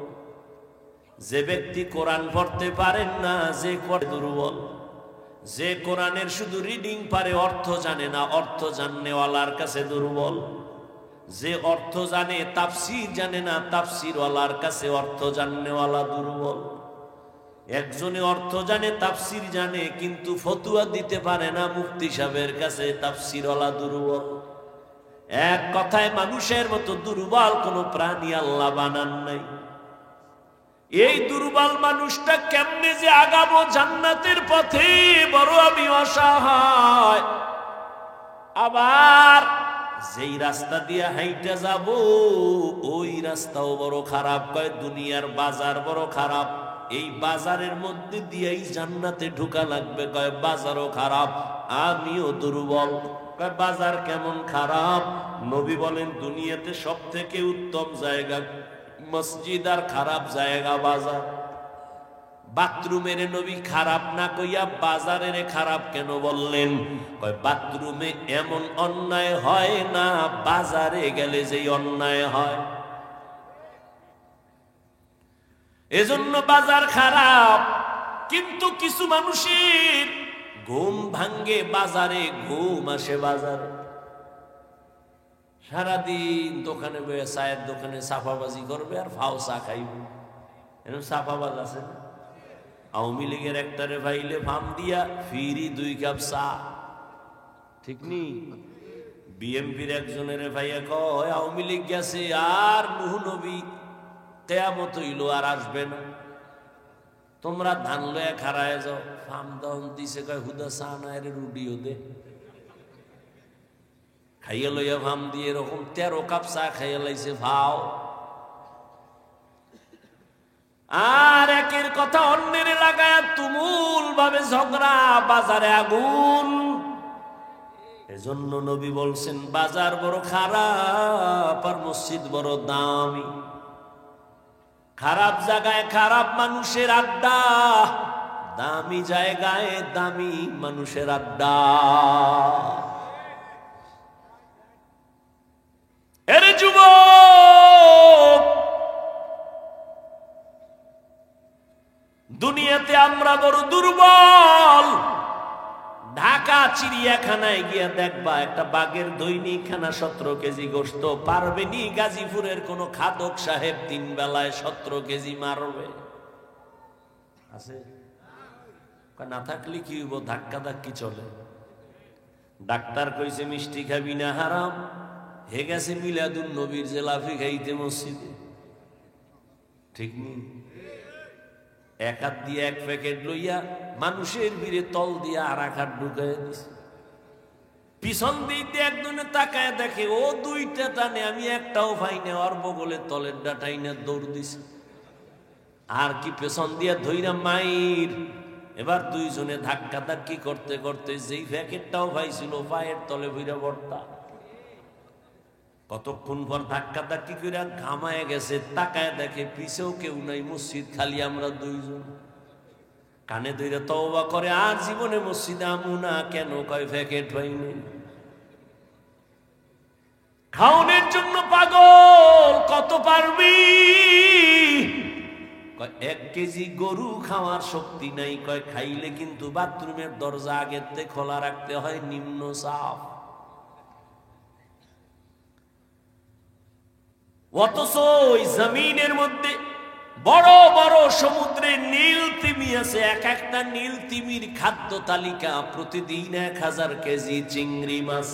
যে ব্যক্তি কোরআন পড়তে পারেন না, যে করে দুর্বল। যে কোরআনের শুধু রিডিং পারে, অর্থ জানে না, অর্থ জাননেওয়ালার কাছে দুর্বল। যে অর্থ জানে, তাফসীর জানে না, তাফসীরওয়ালার কাছে অর্থ জাননেওয়ালা দুর্বল। একজনে অর্থ জানে, তাফসীর জানে, কিন্তু ফতুয়া দিতে পারে না, মুফতি সাহেবের কাছে তাফসীরওয়ালা দুর্বল। এক কথায় মানুষের মতো দুর্বল কোন প্রাণী আল্লাহ বানান নাই। এই দুর্বল মানুষটা কেমনে যে আগাবো জান্নাতের পথে, বড় আমি অসহায়। আবার যেই রাস্তা দিয়ে হাইটা যাব, ওই রাস্তাও বড় খারাপ। কয় দুনিয়ার বাজার বড় খারাপ, এই বাজারের মধ্যে দিয়েই জান্নাতে ঢোকা লাগবে। কয় বাজারও খারাপ, আমিও দুর্বল। কয় বাজার কেমন খারাপ? নবী বলেন দুনিয়াতে সব থেকে উত্তম জায়গা মসজিদ, আর খারাপ জায়গা বাজার। বাথরুমের নবী খারাপ না কইয়া বাজারের খারাপ কেন বললেন? কয় বাথরুমে এমন অন্যায় হয় না, বাজারে গেলে যেই অন্যায় হয়। এজন্য বাজার খারাপ। কিন্তু কিছু মানুষের ঘুম ভাঙ্গে বাজারে, ঘুম আসে বাজারে। সারাদিন দোকানে বসে চায়ের দোকানে সাফাবাজি করবে আর ফাও চা খাইব। এরকম সাফাবাজ আছে না? আওয়ামী লীগের একটারে ভাইলে ফাম দিয়া ফিরি 2 কাপ চা, ঠিক নি? বিএমপির একজনের ভাইয়া কয় আওয়ামী লীগ গেছে, আর নূহ নবী কিয়ামত হইল আর আসবে না, তোমরা ধান লয়ে খাড়ায় যাও। ফাম দাম দিছে, কয় হুদা চা না, এর রুডিও দে। খাইয়া লইয়া ফাম দিয়ে এরকম 13 কাপ চা খাইয়া লাইছে ভাও। আর একের কথা অন্যের লাগায় তুমুল ভাবে ঝগড়া, বাজারে আগুন। এজন্য নবী বলছেন বাজার বড় খারাপ, আর মসজিদ বড় দামি। খারাপ জায়গায় খারাপ মানুষের আড্ডা, দামি জায়গায় দামি মানুষের আড্ডা। এর যুবক, দুনিয়াতে আমরা বড় দুর্বল। ঢাকা চিড়িয়াখানায় গিয়া দেখবা একটা বাঘের দৈনিক খানা 17 কেজি গোশত পারবেনি। গাজীপুরের কোন খাদক সাহেব 3 বেলায় 17 কেজি মারবে? আছে না? থাকলে কি হইব? ধাক্কা ধাক্কি চলে। ডাক্তার কইছে মিষ্টি খাবি না, হারাম। হে গেছে মিলাদুন নবীর জেলাফি খাইতে মসজিদে, ঠিক নেই? এক হাত দিয়ে 1 প্যাকেট লইয়া মানুষের ভিড়ে তল দিয়ে আর 1 হাত ঢুকাইয়া দিছে। পিছন দিতে একজনে তাকায় দেখে ও 2টা টানে, আমি একটাও পাই না। ওর বগলের তলের ডাটাই না দৌড় দিছে। আর কি পেছন দিয়া ধইরা মাইর। এবার দুইজনে ধাক্কা ধাক্কি করতে করতে যেই প্যাকেটটাও পাইছিল পায়ের তলে ভিড়ে ভর্তা। কতক্ষণ পর ধাক্কা ধাক্কি করে ঘামায় গেছে, তাকায় দেখে পিছেও কেউ নাই, মসজিদ খালি আমরা দুইজন। কানে ধরে তওবা করে, আর জীবনে মসজিদে আমু না। কেন? কয় প্যাকেট পাইনি। খাওনের জন্য পাগল। কত পারবি? কয় 1 কেজি গরু খাওয়ার শক্তি নাই। কয় খাইলে কিন্তু বাথরুমের দরজা আগের থেকে খোলা রাখতে হয়, নিম্ন চাপ। অথচ ওই জমিনের মধ্যে বড় বড় সমুদ্রে নীল তিমি আছে। এক একটা নীল তিমির খাদ্য তালিকা প্রতিদিন 1000 কেজি চিংড়ি মাছ।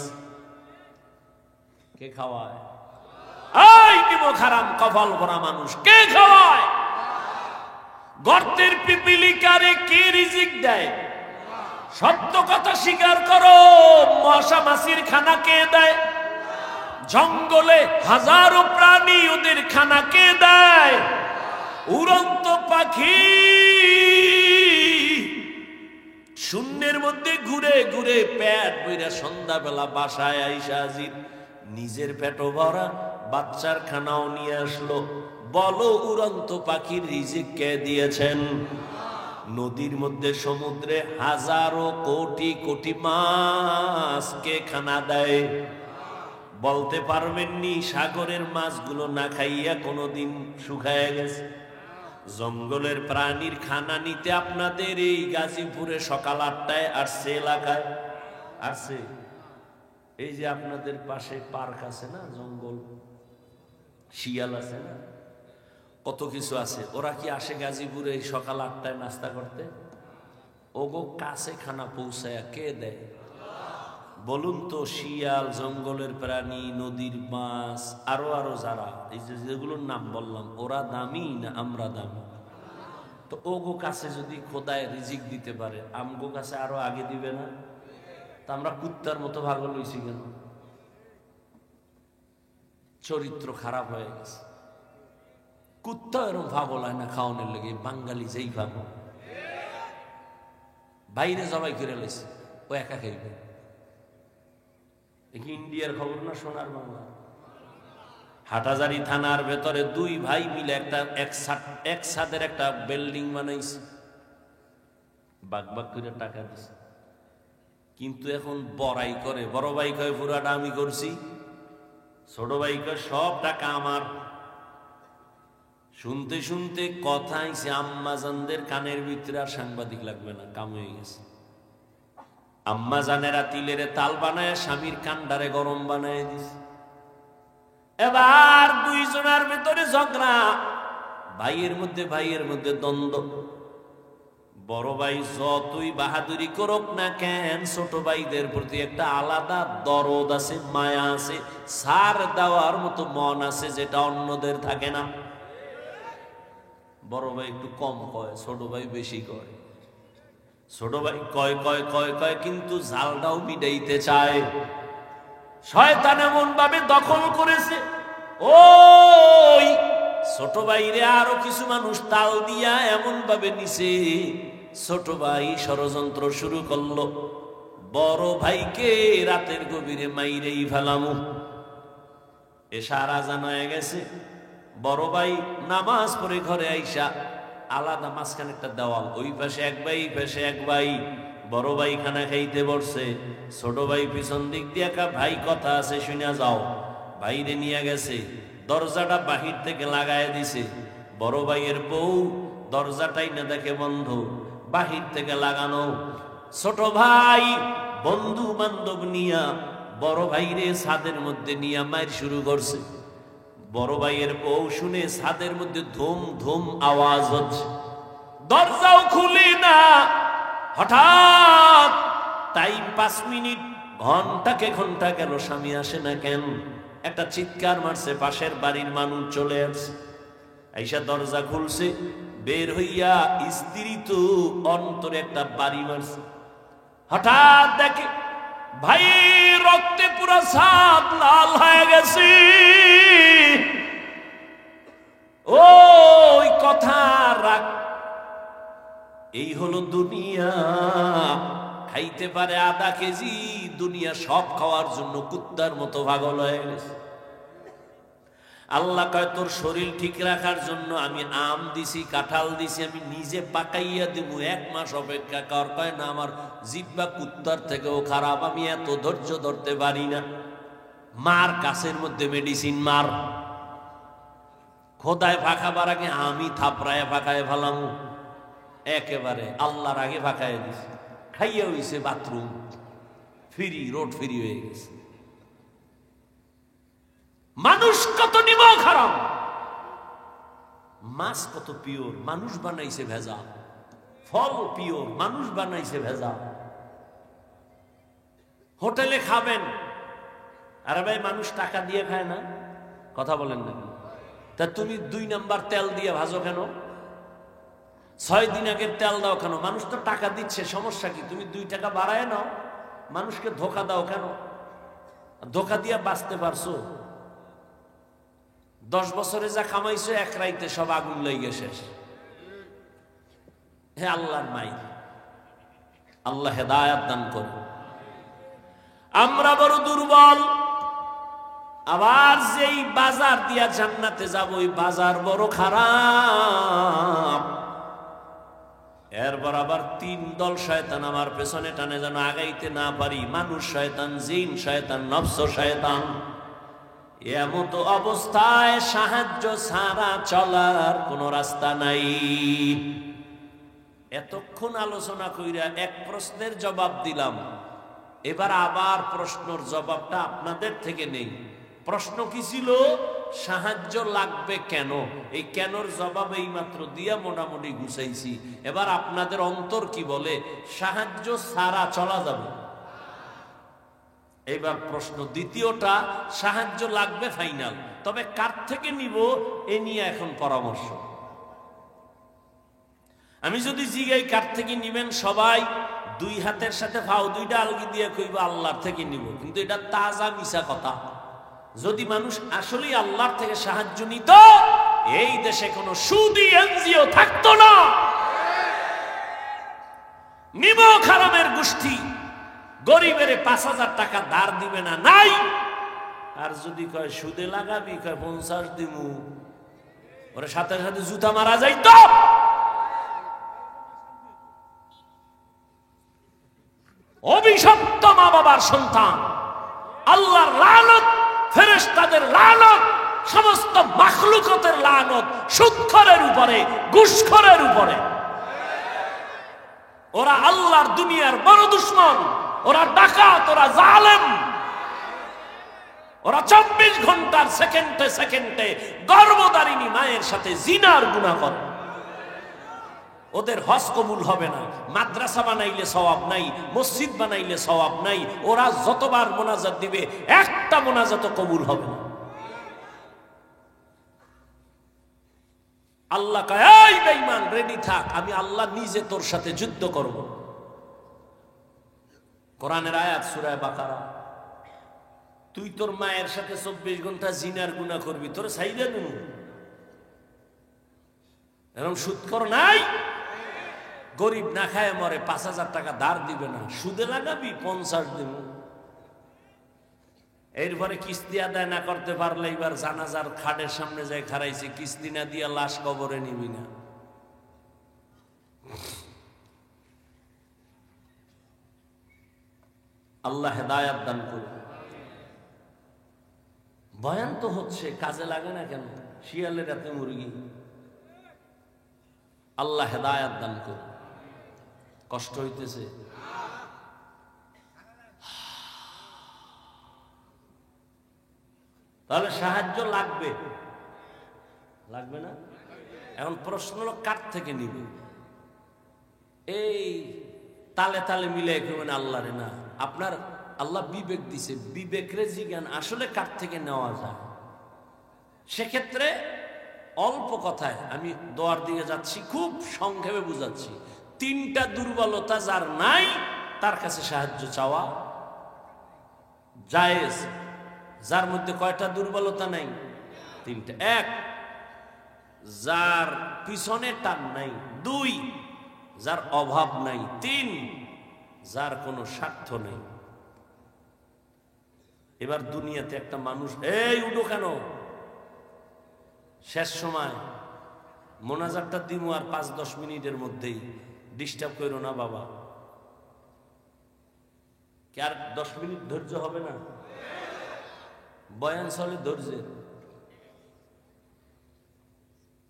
কে খাওয়ায়? এই নিমক হারাম কপাল ভরা মানুষ কে খাওয়ায়? গর্তের পিপিলিকারে কে রিজিক দেয়? সত্য কথা স্বীকার করো। মশা মাছির খানা কে দেয়? জঙ্গলে হাজারো প্রাণী, ওদের খানা কে দেয়? উড়ন্ত পাখি শূন্যের মধ্যে ঘুরে ঘুরে পেট বইরা সন্ধ্যাবেলা বাসায় আইসা হাজির, নিজের পেটও ভরা, বাচ্চার খানাও নিয়ে আসলো। বলো উড়ন্ত পাখির রিজিক কে দিয়েছেন? নদীর মধ্যে সমুদ্রে হাজারো কোটি কোটি মাছ কে খানা দেয়? বলতে পারবেননি সাগরের মাছগুলো না খাইয়া কোনোদিন শুকায় গেছে? জঙ্গলের প্রাণীর খানা নিতে আপনাদের এই গাজীপুরে সকাল 8টায় আসছে, এলাকায় আসছে। এই যে আপনাদের পাশে পার্ক আছে না, জঙ্গল, শিয়াল আছে না, কত কিছু আছে। ওরা কি আসে গাজীপুরে এই সকাল 8টায় নাস্তা করতে? ওগো কাছে খানা পৌঁছায় কে দেয় বলুন তো? শিয়াল, জঙ্গলের প্রাণী, নদীর মাছ, আরো আরো যারা এই যেগুলোর নাম বললাম, ওরা দামি না আমরা দামি? তো ওগো কাছে যদি খোদায় রিজিক দিতে পারে, আমগো কাছে আরো আগে দিবে না? তা আমরা কুত্তার মতো ভাগ লইছি কেন? চরিত্র খারাপ হয়ে গেছে। কুত্তা এরকম ভাগল হয় না খাওয়ানোর লেগে। বাঙালি যেই ভাগল, বাইরে জবাই করে লেছে, ও একা খাইবে। ইন্ডিয়ার খবর না সোনার বাংলা? হাটাজারি থানার ভেতরে 2 ভাই মিলে এক ছাদের একটা বিল্ডিং বানাইছে, বাগ বাগ করে টাকা দিছে। কিন্তু এখন বড়াই করে, বড় ভাই কয় পুরাটা আমি করছি, ছোট ভাই কয় সব টাকা আমার। শুনতে শুনতে কথা আইছে আম্মাজানদের কানের ভিতরে, আর সাংবাদিক লাগবে না, কাম হয়ে গেছে। আম্মা জানেরা তিলের তাল বানায় স্বামীর কান্ডারে গরম বানায় দিছে। এবার দুইজনের ভেতরে ঝগড়া, ভাইয়ের মধ্যে দ্বন্দ্ব। বড় ভাই যতই বাহাদুরি করুক না কেন, ছোট ভাইদের প্রতি একটা আলাদা দরদ আছে, মায়া আছে, ছাড় দেওয়ার মতো মন আছে, যেটা অন্যদের থাকে না। বড় ভাই একটু কম কয়, ছোট ভাই বেশি কয়। ছোট ভাই কয় কয় কয় কয় কিন্তু জালটাও মিটাইতে চায়। শয়তান এমন ভাবে দখল করেছে, ওই ছোট ভাইরে আরো কিছু মানুষ তাল দিয়া এমন ভাবে নিছে, ছোট ভাই ষড়যন্ত্র শুরু করলো, বড় ভাইকে রাতের গভীরে মাইরেই ফেলামু। এশার আজান হয়ে গেছে। বড় ভাই নামাজ পড়ে ঘরে আইসা, আলাদা মাঝখানে একটা দেওয়াল, ওই পাশে এক ভাই, এই পাশে এক ভাই। বড় ভাই খানা খাইতে বসছে, ছোট ভাই পিছন দিক দিয়ে ভাই কথা আছে শুনে যাও। ভাইরে নিয়ে গেছে, দরজাটা বাহির থেকে লাগায় দিছে। বড় ভাইয়ের বউ দরজাটাই না দেখে বন্ধ, বাহির থেকে লাগানো। ছোট ভাই বন্ধু বান্ধব নিয়া বড় ভাইরে ছাদের মধ্যে নিয়ে মাইর শুরু করছে। বড় ভাইয়ের বউ শুনে ছাদের মধ্যে ধুম ধুম আওয়াজ হচ্ছে, দরজাও খুলি না। হঠাৎ টাইম 5 মিনিট, ঘন্টাকে ঘন্টা গেল, স্বামী আসে না কেন? একটা চিৎকার মারছে, পাশের বাড়ির মানুষ চলে আসছে, আইসা দরজা খুলছে, বের হইয়া স্ত্রী তো অন্তরে একটা বাড়ি মারছে। হঠাৎ দেখে ভাই রক্তে পুরো ছাদ লাল হয়ে গেছে। ওই কথা রাখ, এই হলো দুনিয়া। খাইতে পারে আধা কেজি, দুনিয়া সব খাওয়ার জন্য কুত্তার মতো পাগল হয়ে গেছে। আল্লাহ কয় তোর শরীর ঠিক রাখার জন্য আমি আম দিছি, কাঁঠাল দিছি, আমি নিজে পাকাইয়া দিব, 1 মাস অপেক্ষা কর। কয় না, আমার জিহ্বা কুত্তার থেকেও খারাপ, আমি এত ধৈর্য ধরতে পারি না। মার কাছের মধ্যে মেডিসিন মার, খোদায় ফাঁকাবার আগে আমি থাপড়ায় ফাঁকায় ফেলাম, একেবারে আল্লাহর আগে ফাঁকায় দিছি। খাইয়া হইছে বাথরুম ফ্রি, রোড ফ্রি হয়ে গেছে। মানুষ কত নিমক হারাম, মাছ কত পিওর, মানুষ বানাইছে ভেজাল। ফল পিওর, মানুষ বানাইছে ভেজাল। হোটেলে খাবেন, আরে ভাই মানুষ টাকা দিয়ে খায় না, কথা বলেন না। তা তুমি 2 নাম্বার তেল দিয়ে ভাজো কেন? 6 দিন আগের তেল দাও কেন? মানুষ তো টাকা দিচ্ছে, সমস্যা কি? তুমি 2 টাকা বাড়ায় নাও, মানুষকে ধোকা দাও কেন? ধোকা দিয়ে বাঁচতে পারছো? 10 বছরে যা কামাইছো 1 রাইতে সব আগুন লেগে শেষ। হে আল্লাহর মাই, আল্লাহ হেদায়াত দান করুন। আমরা বড় দুর্বল, আবার যেই বাজার দিয়া জান্নাতে যাব ওই বাজার বড় খারাপ। এরপর আবার 3 দল শয়তান আমার পেছনে টানে যেন আগাইতে না পারি। মানুষ শয়তান, জিন শয়তান, নফস শয়তান। এমত অবস্থায় সাহায্য ছাড়া চলার কোন রাস্তা নাই। এতক্ষণ আলোচনা কইরা এক প্রশ্নের জবাব দিলাম, এবার আবার প্রশ্নের জবাবটা আপনাদের থেকে নেই। প্রশ্ন কি ছিল? সাহায্য লাগবে কেন? এই কেনর জবাব এই মাত্র দিয়া মোটামুটি গুছাইছি। এবার আপনাদের অন্তর কি বলে? সাহায্য ছাড়া চলা যাবে। এবার প্রশ্ন দ্বিতীয়টা, সাহায্য লাগবে ফাইনাল, তবে কার থেকে নিব এ নিয়ে এখন পরামর্শ। আমি যদি জিগাই কার থেকে নিবেন, সবাই 2 হাতের সাথে ফাও 2টা আলগি দিয়ে কইব আল্লাহর থেকে নিব, কিন্তু এটা তাজা মিছা কথা। যদি মানুষ আসলেই আল্লাহর থেকে সাহায্য নিত, এই দেশে কোনো সুদী এনজিও থাকতো না। নিমক হারামের গোষ্ঠী গরিবের 5,000 টাকা ধার দিবে না, নাই। আর যদি কয় সুদে লাগাবি, কয় 50 দিমু, ওরে সাথে সাথে জুতা মারা যাইত। অভিশপ্ত মা বাবার সন্তান, আল্লাহর লানত, ফেরেশতাদের লানত, সমস্ত মাখলুকতের লানত সুদখোরের উপরে, ঘুষখোরের উপরে। ওরা আল্লাহর দুনিয়ার বড় দুশমন, ওরা ডাকাত, ওরা জালেম। ওরা 24 ঘন্টার সেকেন্ডে সেকেন্ডে গর্ভধারিণী মায়ের সাথে জিনার গুনাহ করে। ওদের হজ কবুল হবে না, মাদ্রাসা বানাইলে সওয়াব নাই, মসজিদ বানাইলে সওয়াব নাই। ওরা যতবার মোনাজাত দিবে একটা মোনাজাত কবুল হবে না। আল্লাহ কয়, এই বেঈমান রেডি থাক, আমি আল্লাহ নিজে তোর সাথে যুদ্ধ করব। কোরআনের আয়াত সূরা বাকারা। তুই তোর মায়ের সাথে 24 ঘন্টা জিনার গুনাহ করবি, তোর সাইদা দেব। এরকম সুদখোর নাই? গরিব না খায় মরে, 5,000 টাকা ধার দিবে না, সুদে লাগাবি 50 দেব। এরপরে কিস্তি আদায় না করতে পারলে এবার জানাজার খাটের সামনে যায় খারাইছে, কিস্তি না দিয়া লাশ কবরে নিবি না। আল্লাহ হেদায়াত দান করুন। বয়ান তো হচ্ছে, কাজে লাগে না কেন? শিয়ালের রাতে মুরগি। আল্লাহ হেদায়াত দান করুন। কষ্ট হইতেছে? তাহলে সাহায্য লাগবে, লাগবে না? এখন প্রশ্ন হলো কার থেকে নিবে? এই তালে তালে মিলে করবেন আল্লাহরে না। আপনার আল্লাহ বিবেক দিছে, বিবেকরে জিজ্ঞান আসলে কার থেকে নেওয়া যায়। সেক্ষেত্রে অল্প কথায় আমি দোয়ার দিকে যাচ্ছি, খুব সংক্ষেপে বুঝাচ্ছি। 3টা দুর্বলতা যার নাই তার কাছে সাহায্য চাওয়া জায়েজ। যার মধ্যে কয়টা দুর্বলতা নাই? 3টা। 1, যার পিছনে টান নাই। 2, যার অভাব নাই। 3, যার কোনো স্বার্থ নেই। এবার দুনিয়াতে একটা মানুষ, এই উঠো কেন, শেষ সময় মোনাজাতটা দিমু আর 5-10 মিনিটের মধ্যেই, ডিস্টার্ব করো না বাবা। কি আর 10 মিনিট ধৈর্য হবে না? বয়ান চলে ধৈর্যের।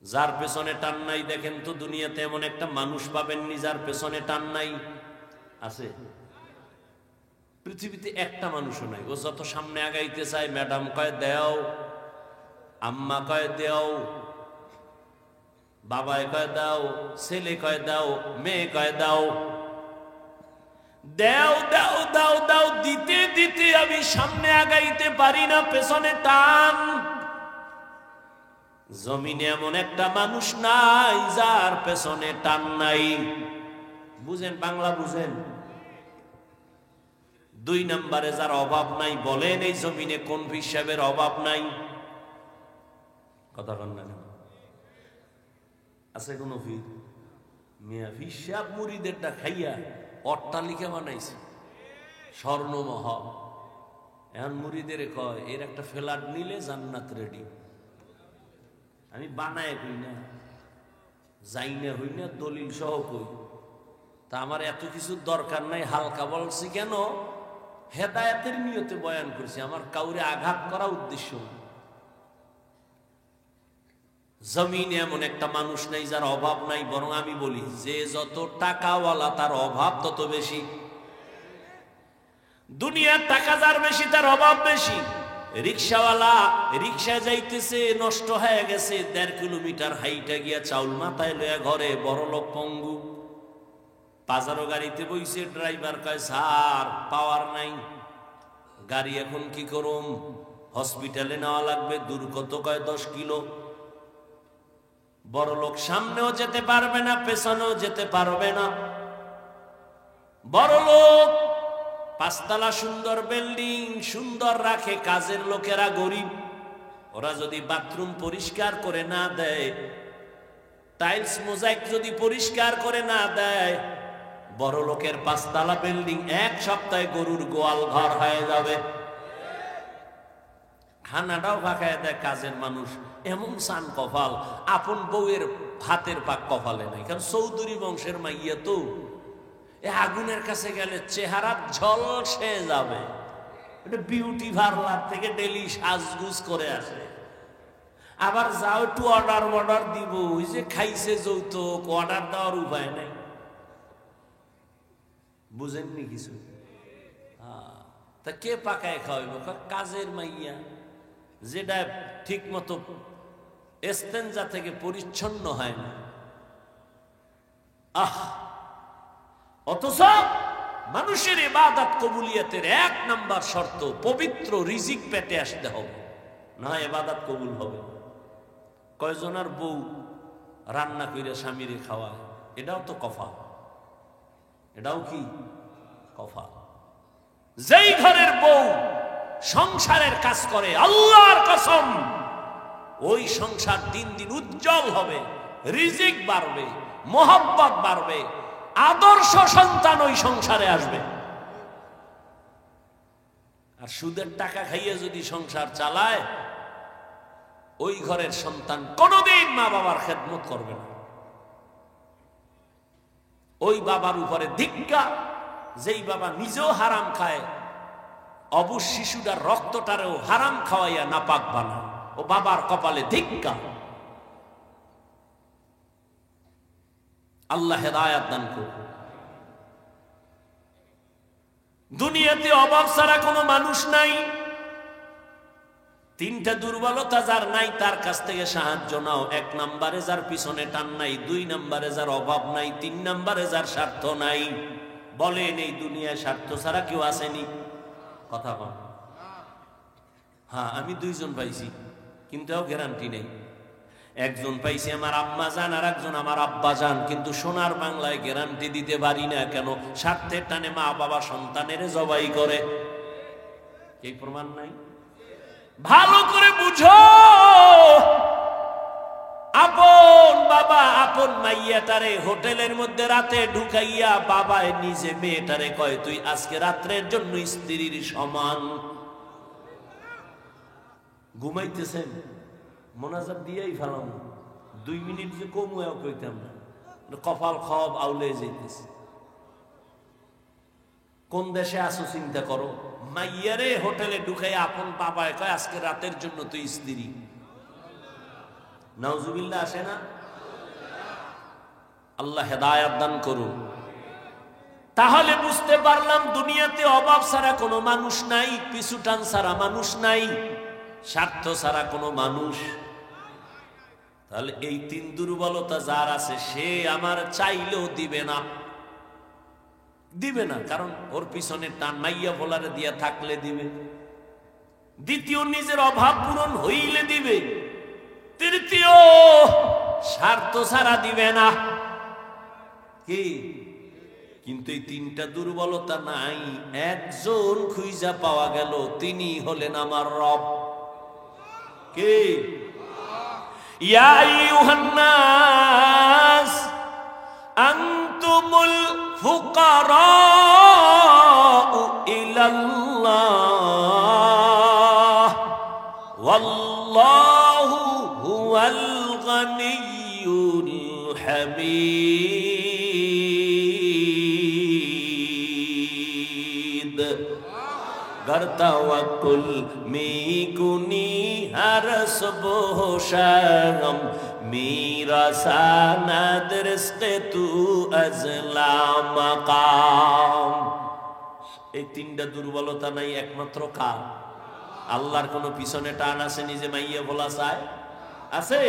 যার পেছনে টান নাই, দেখেন তো দুনিয়াতে এমন একটা মানুষ পাবেননি যার পেছনে টান নাই? আছে? পৃথিবীতে একটা মানুষও নাই। ও যত সামনে আগাইতে চায়, ম্যাডাম কয় দেও, আম্মা কয় দেও, বাবায় কয় দাও, ছেলে কয় দাও, মেয়ে কয় দাও, দেও দাও দাও দাও, দিতে দিতে আমি সামনে আগাইতে পারি না, পেছনে টান। জমিনে এমন একটা মানুষ নাই যার পেছনে টান নাই। বুঝেন, বাংলা বুঝেন? 2 নম্বরে যার অভাব নাই, বলেন এই জমিনে কোন হিসাবের অভাব নাই? কথা কন না? আছে কোন ফির? মিয়া হিসাব মুরিদেরটা খাইয়া অট্টালিকা বানাইছে, স্বর্ণমহ। এখন মুরিদের কয় এর একটা ফ্ল্যাট নিলে জান্নাত রেডি। আমি বানায় হই না, যাই না হই না, দলিল সহ কই। তা আমার এত কিছু দরকার নাই। হালকা বলছি কেন? হেদায়েতের নিয়তে বয়ান করছি, আমার কাউরে আঘাত করা উদ্দেশ্য। জমিনে এমন একটা মানুষ নাই যার অভাব নাই, বরং আমি বলি যে যত টাকাওয়ালা তার অভাব তত বেশি। দুনিয়ার টাকা যার বেশি তার অভাব বেশি। রিক্সাওয়ালা রিক্সা যাইতেছে, নষ্ট হয়ে গেছে, 1.5 কিলোমিটার হাইটা গিয়া চাউল মাথায় লইয়া ঘরে, বড় লোক পঙ্গু। বাজারও গাড়িতে বইছে, ড্রাইভার কয় স্যার পাওয়ার নাই, গাড়ি এখন কি করুম, হসপিটালে নেওয়া লাগবে, দূর কত? কয় 10 কিলো। বড় লোক সামনেও যেতে পারবে না, পেছনেও যেতে পারবে না। বড় লোক 5 তলা সুন্দর বিল্ডিং, সুন্দর রাখে, কাজের লোকেরা গরিব। ওরা যদি বাথরুম পরিষ্কার করে না দেয়, টাইলস মোজাইক যদি পরিষ্কার করে না দেয়, বড় লোকের 5 তলা বিল্ডিং 1 সপ্তাহে গরুর গোয়াল ঘর হয়ে যাবে। খানাটাও ফাঁকায় দেয় কাজের মানুষ। এমন সান কপাল, আপন বউয়ের হাতের পাক কপালে নাই। কারণ চৌধুরী বংশের মাইয়া তো, আগুনের কাছে গেলে চেহারা ঝলসে যাবে। বিউটি পার্লার থেকে ডেলি সাজগুজ করে আসে। আবার যাও একটু অর্ডার দিব, ওই যে খাইছে যৌতুক, অর্ডার দেওয়ার উপায় নাই। বুঝেননি কিছু? তা কে পাকায় খাওয়াইব? কাজের মাইয়া, যেটা ঠিক মতো ইস্তেঞ্জা থেকে পরিচ্ছন্ন হয় না। অথচ মানুষের ইবাদত কবুলিয়তের 1 নাম্বার শর্ত পবিত্র রিজিক পেটে আসতে হবে, না ইবাদত কবুল হবে। কয়জনের বউ রান্না করে স্বামীরে খাওয়ায়, এটাও তো কফাল। এটাও কি কফাল? যেই ঘরের বউ সংসারের কাজ করে, আল্লাহর কসম, ওই সংসার দিন দিন উজ্জ্বল হবে, রিজিক বাড়বে, মোহাব্বত বাড়বে, আদর্শ সন্তান ওই সংসারে আসবে। আর সুদের টাকা খাইয়ে যদি সংসার চালায়, ওই ঘরের সন্তান কোনোদিন মা বাবার খেদমত করবে না। ওই বাবার উপরে ধিক্কার, যেই বাবা নিজেও হারাম খায়, অবুজ শিশুটার রক্তটারেও হারাম খাওয়াইয়া নাপাক বানায়, ও বাবার কপালে ধিক্কার। আল্লাহ হেদায়াত দান করুন। দুনিয়াতে অভাব ছাড়া কোনো মানুষ নাই। 3টা দুর্বলতা যার নাই, তার কাছ থেকে সাহায্য নাও। 1 নম্বরে যার পিছনে টান নাই, 2 নম্বরে যার অভাব নাই, 3 নম্বরে যার স্বার্থ নাই। বলেন এই দুনিয়ায় স্বার্থ ছাড়া কেউ আসেনি? কথা বল। হ্যাঁ, আমি 2 জন পাইছি, কিন্তু গ্যারান্টি নেই। একজন পাইছি আমার আম্মা জান, আর একজন আমার আব্বা জান, কিন্তু সোনার বাংলায় গ্যারান্টি দিতে পারি না। কেন? স্বার্থের টানে মা বাবা সন্তানের জবাই করে। এই প্রমাণ নাই? ভালো করে বুঝো, আপন বাবা আপন মাইয়াটারে হোটেলের মধ্যে রাতে ঢুকাইয়া বাবায় নিজে মেয়েটারে কয় তুই আজকে রাত্রের জন্য স্ত্রীর সমান। ঘুমাইতেছেন, মোনাজাত দিয়েই ফেলাম, 2 মিনিট যে কমুয়াও কইতাম না, কপাল খব আউলে যেতেছে। কোন দেশে আসো চিন্তা করো, মাইয়ারে হোটেলে ঢুকাই আপন বাবায় কয় আজকে রাতের জন্য তুই স্ত্রী। নাউজুবিল্লাহ আসে না? আল্লাহ হেদায়াত দান করুন। তাহলে বুঝতে পারলাম দুনিয়াতে অভাব ছাড়া কোনো মানুষ নাই, পিছুটান ছাড়া মানুষ নাই, স্বার্থ ছাড়া কোনো মানুষ। তাহলে এই 3 দুর্বলতা যার আছে সে আমার চাইলেও দিবে না, দিবে না, কারণ ওর পিছনে টান মাইয়া ভোলারে দিয়া থাকলে দিবে। দ্বিতীয়, নিজের অভাব পূরণ হইলে দিবে। তৃতীয়, স্বার্থ ছাড়া দিবে না। কি? কিন্তু এই 3টা দুর্বলতা নাই, একজন খুঁজা পাওয়া গেল, তিনি হলেন আমার রব। কে? ইয়া আইয়ুহান নাস আনতুমুল ফুকারাউ ইলাল্লাহ ওয়াল্লাহু হুয়াল গানিয়্যুল হামিদ। गर तवक्कुल मीकुनी हर सुबह शाम मेरा सनद रिज़्क़ तू अज़ला मकाम। এই 3টা দুর্বলতা নাই একমাত্র কার? আল্লাহর কোন পিছনে টান আছে নিজে মাইয়া বলা চায়? আছে?